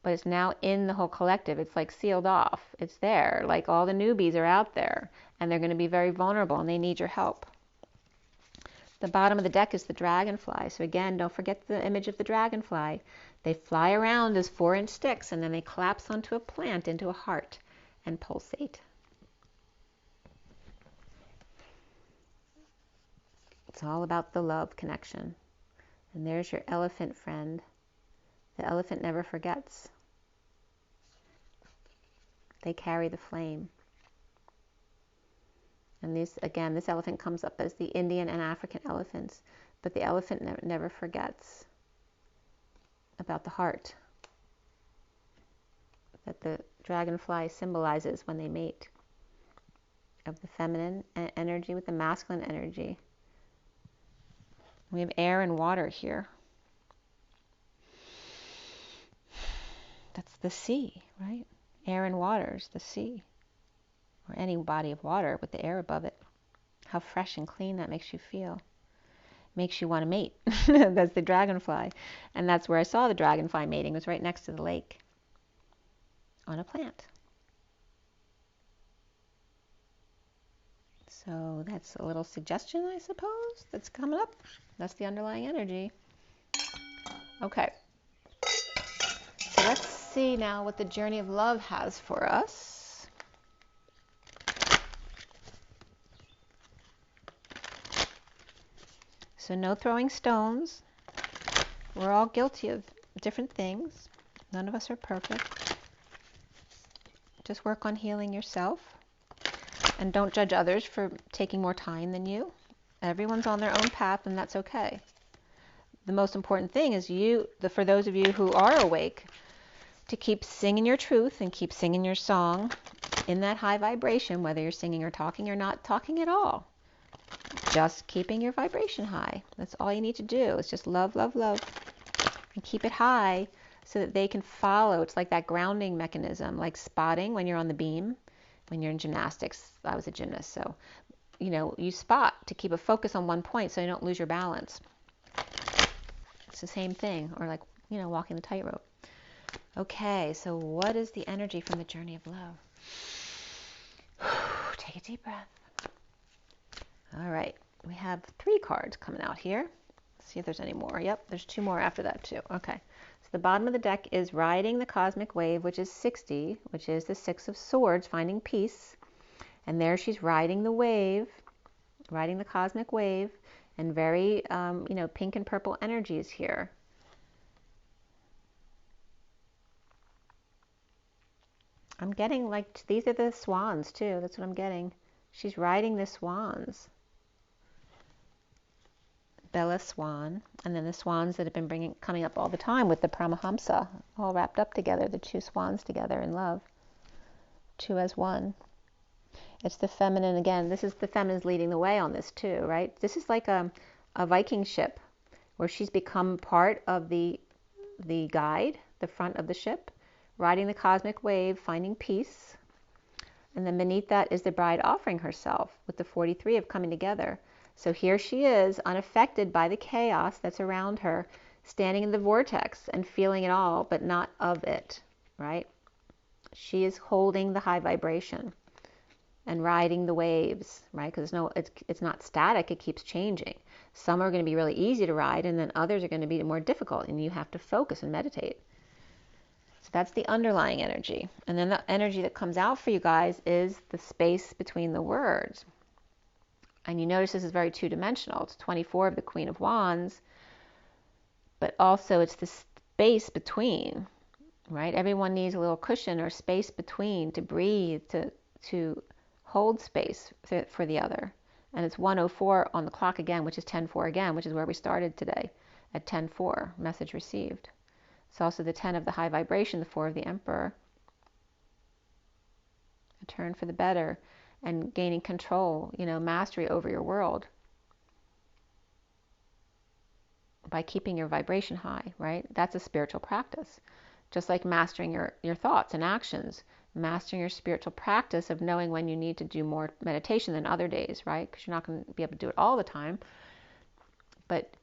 but it's now in the whole collective. It's like sealed off. It's there. Like all the newbies are out there, and they're going to be very vulnerable, and they need your help. The bottom of the deck is the dragonfly. So again, don't forget the image of the dragonfly. They fly around as 4-inch sticks, and then they collapse onto a plant, into a heart, and pulsate. It's all about the love connection. And there's your elephant friend. The elephant never forgets. They carry the flame. And this elephant comes up as the Indian and African elephants. But the elephant never forgets about the heart that the dragonfly symbolizes when they mate, of the feminine energy with the masculine energy. We have air and water here. That's the sea, right? Air and water is the sea. Or any body of water with the air above it. How fresh and clean that makes you feel. Makes you want to mate. That's the dragonfly. And that's where I saw the dragonfly mating. It was right next to the lake. On a plant. So that's a little suggestion, I suppose, that's coming up. That's the underlying energy. Okay. So let's see now what the journey of love has for us. So no throwing stones. We're all guilty of different things. None of us are perfect. Just work on healing yourself. And don't judge others for taking more time than you. Everyone's on their own path, and that's okay. The most important thing is for those of you who are awake, to keep singing your truth and keep singing your song in that high vibration, whether you're singing or talking or not talking at all. Just keeping your vibration high. That's all you need to do. It's just love, love, love, and keep it high so that they can follow. It's like that grounding mechanism, like spotting when you're on the beam. When you're in gymnastics, I was a gymnast, so you spot to keep a focus on one point so you don't lose your balance. It's the same thing, or like, walking the tightrope. Okay, so what is the energy from the journey of love? Take a deep breath. All right, we have 3 cards coming out here. Let's see if there's any more. Yep, there's 2 more after that too. Okay, so the bottom of the deck is riding the cosmic wave, which is 60, which is the 6 of Swords, finding peace. And there she's riding the wave, riding the cosmic wave, and very, pink and purple energies here. I'm getting like, these are the swans too. That's what I'm getting. She's riding the swans. Bella Swan, and then the swans that have been coming up all the time with the Paramahamsa, all wrapped up together, the 2 swans together in love. 2 as 1. It's the feminine again. This is the feminine's leading the way on this too, right? This is like a Viking ship where she's become part of the guide, the front of the ship, riding the cosmic wave, finding peace. And then beneath that is the bride offering herself with the 43 of coming together. So here she is, unaffected by the chaos that's around her, standing in the vortex and feeling it all, but not of it, right? She is holding the high vibration and riding the waves, right? Because it's not static, it keeps changing. Some are going to be really easy to ride, and then others are going to be more difficult, and you have to focus and meditate. So that's the underlying energy. And then the energy that comes out for you guys is the space between the words. And you notice this is very two-dimensional. It's 24 of the Queen of Wands, but also it's the space between, right? Everyone needs a little cushion or space between to breathe, to hold space for the other. And it's 1:04 on the clock again, which is 10:04 again, which is where we started today at 10:04, message received. It's also the 10 of the high vibration, the 4 of the Emperor. A turn for the better and gaining control, mastery over your world by keeping your vibration high, right? That's a spiritual practice. Just like mastering your thoughts and actions, mastering your spiritual practice of knowing when you need to do more meditation than other days, right? Because you're not going to be able to do it all the time. But,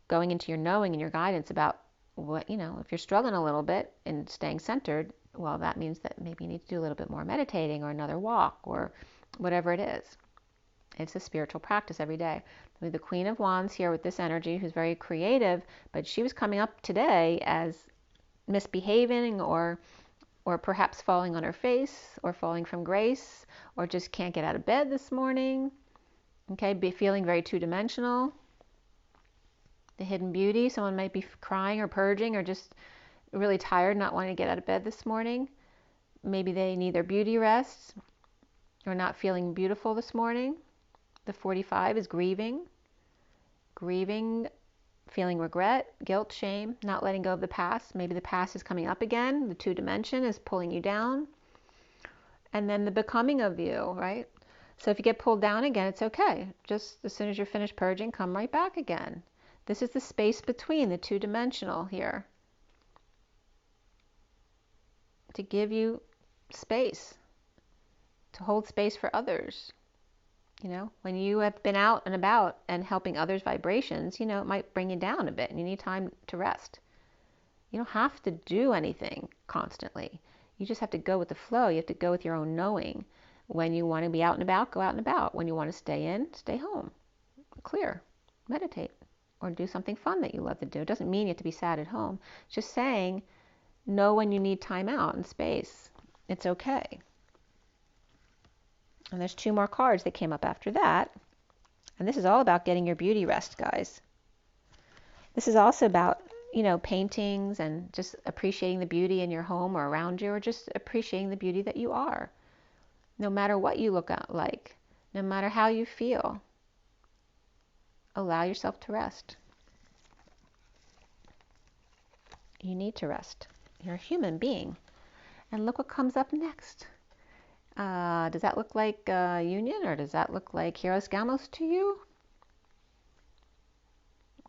going into your knowing and your guidance about what, if you're struggling a little bit and staying centered, well, that means that maybe you need to do a little bit more meditating or another walk or whatever it is. It's a spiritual practice every day. With the Queen of Wands here with this energy, who's very creative, but she was coming up today as misbehaving or perhaps falling on her face or falling from grace or just can't get out of bed this morning. Okay, be feeling very two-dimensional. The hidden beauty, someone might be crying or purging or just really tired, not wanting to get out of bed this morning. Maybe they need their beauty rest or not feeling beautiful this morning. The 45 is grieving, feeling regret, guilt, shame, not letting go of the past. Maybe the past is coming up again. The 2 dimension is pulling you down. And then the becoming of you, right? So if you get pulled down again, it's okay. Just as soon as you're finished purging, come right back again. This is the space between the 2-dimensional here. To give you space, to hold space for others. When you have been out and about and helping others' vibrations, it might bring you down a bit and you need time to rest. You don't have to do anything constantly. You just have to go with the flow. You have to go with your own knowing. When you want to be out and about, go out and about. When you want to stay in, stay home. Clear. Meditate. Or do something fun that you love to do. It doesn't mean you have to be sad at home. It's just saying, know when you need time out and space. It's okay. And there's 2 more cards that came up after that. And this is all about getting your beauty rest, guys. This is also about, paintings and just appreciating the beauty in your home or around you, or just appreciating the beauty that you are. No matter what you look like, no matter how you feel. allow yourself to rest. You need to rest. You're a human being. And look what comes up next. Does that look like union, or does that look like Hieros Gamos to you?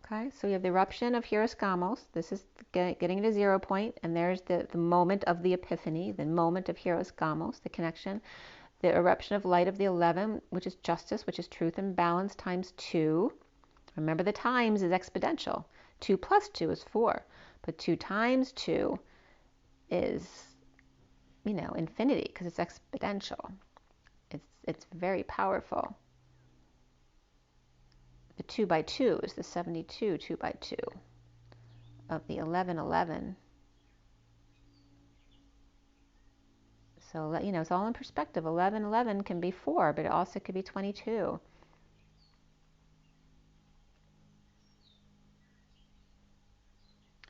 Okay, so you have the eruption of Hieros Gamos. This is getting to 0 point, and there's the moment of the epiphany, the moment of Hieros Gamos, the connection. The eruption of light of the 11, which is justice, which is truth and balance, times 2. Remember, the times is exponential. 2 plus 2 is 4, but 2 times 2 is, infinity, because it's exponential. It's very powerful. The 2 by 2 is the 72, 2 by 2 of the 1111. So, it's all in perspective. 1111 can be 4, but it also could be 22.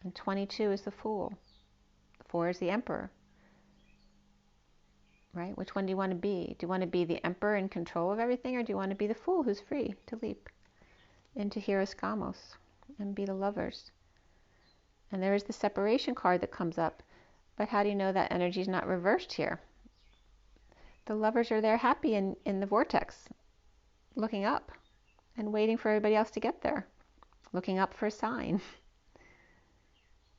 And 22 is the Fool. 4 is the Emperor. Right? Which one do you want to be? Do you want to be the Emperor in control of everything, or do you want to be the Fool who's free to leap into Hieros Gamos and be the lovers? And there is the separation card that comes up. But how do you know that energy is not reversed here? The lovers are there happy in the vortex, looking up and waiting for everybody else to get there, looking up for a sign.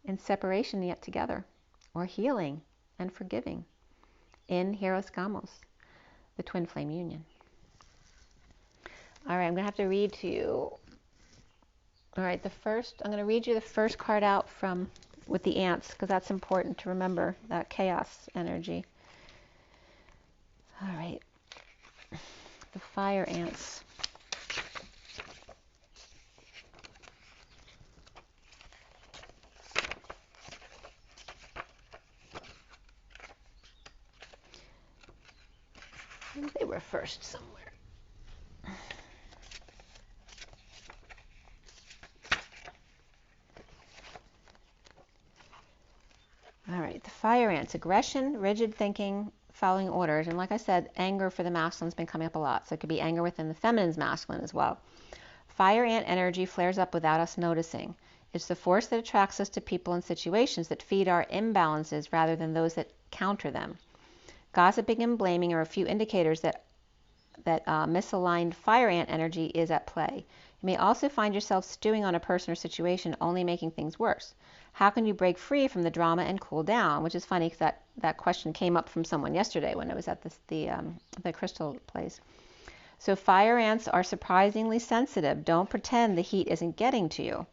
In separation yet together, or healing and forgiving in Hieros Gamos, the twin flame union. All right, I'm going to have to read to you. All right, I'm going to read you the first card out with the ants, because that's important to remember, that chaos energy. All right, the fire ants. They were first somewhere. All right, the fire ants. Aggression, rigid thinking, following orders. And like I said, anger for the masculine's been coming up a lot. So it could be anger within the feminine's masculine as well. Fire ant energy flares up without us noticing. It's the force that attracts us to people and situations that feed our imbalances rather than those that counter them. Gossiping and blaming are a few indicators that misaligned fire ant energy is at play. You may also find yourself stewing on a person or situation, only making things worse. How can you break free from the drama and cool down? Which is funny, because that question came up from someone yesterday when I was at the crystal place. So fire ants are surprisingly sensitive. Don't pretend the heat isn't getting to you.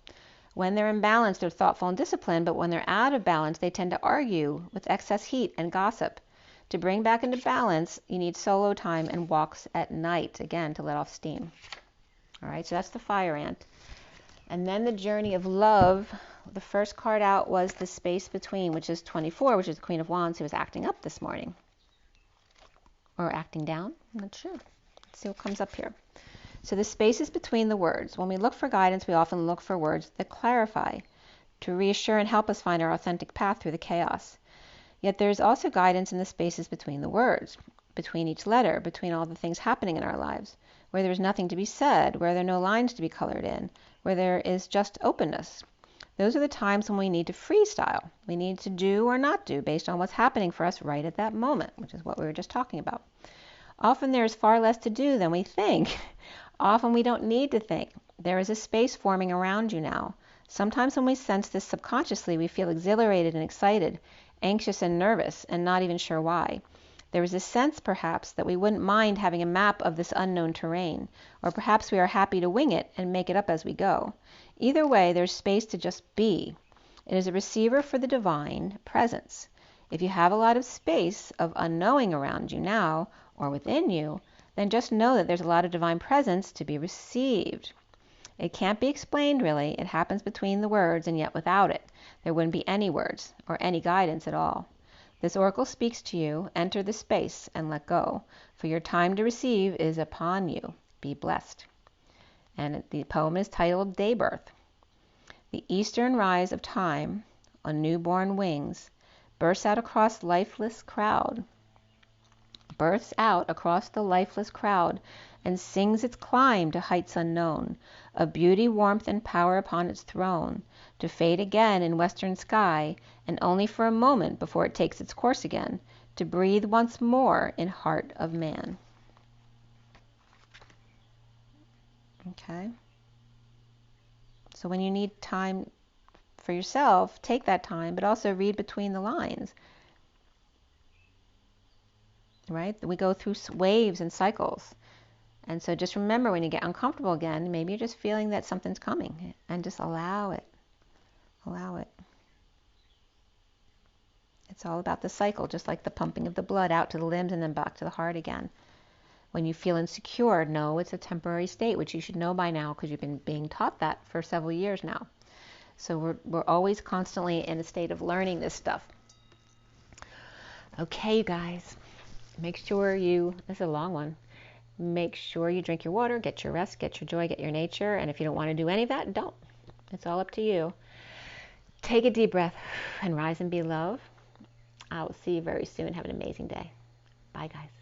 When they're in balance, they're thoughtful and disciplined, but when they're out of balance, they tend to argue with excess heat and gossip. To bring back into balance, you need solo time and walks at night, again, to let off steam. All right, so that's the fire ant. And then the journey of love. The first card out was the space between, which is 24, which is the Queen of Wands, who was acting up this morning. Or acting down, I'm not sure. Let's see what comes up here. So the spaces between the words. When we look for guidance, we often look for words that clarify, to reassure and help us find our authentic path through the chaos. Yet there is also guidance in the spaces between the words, between each letter, between all the things happening in our lives, where there is nothing to be said, where there are no lines to be colored in, where there is just openness. Those are the times when we need to freestyle. We need to do or not do based on what's happening for us right at that moment, which is what we were just talking about. Often there is far less to do than we think. Often we don't need to think. There is a space forming around you now. Sometimes when we sense this subconsciously, we feel exhilarated and excited, anxious and nervous, and not even sure why. There is a sense, perhaps, that we wouldn't mind having a map of this unknown terrain, or perhaps we are happy to wing it and make it up as we go. Either way, there's space to just be. It is a receiver for the divine presence. If you have a lot of space of unknowing around you now, or within you, then just know that there's a lot of divine presence to be received. It can't be explained, really. It happens between the words, and yet without it, there wouldn't be any words or any guidance at all. This oracle speaks to you. Enter the space and let go, for your time to receive is upon you. Be blessed. And the poem is titled Daybirth. The eastern rise of time on newborn wings bursts out across lifeless crowd. Births out across the lifeless crowd and sings its climb to heights unknown, of beauty, warmth, and power upon its throne, to fade again in western sky, and only for a moment before it takes its course again, to breathe once more in heart of man. Okay? So when you need time for yourself, take that time, but also read between the lines. Right? We go through waves and cycles. And so just remember, when you get uncomfortable again, maybe you're just feeling that something's coming, and just allow it. Allow it. It's all about the cycle, just like the pumping of the blood out to the limbs and then back to the heart again. When you feel insecure, know it's a temporary state, which you should know by now because you've been being taught that for several years now. So we're always constantly in a state of learning this stuff. Okay, you guys, make sure this is a long one, make sure you drink your water, get your rest, get your joy, get your nature, and if you don't want to do any of that, don't. It's all up to you. Take a deep breath and rise and be love. I will see you very soon. Have an amazing day. Bye, guys.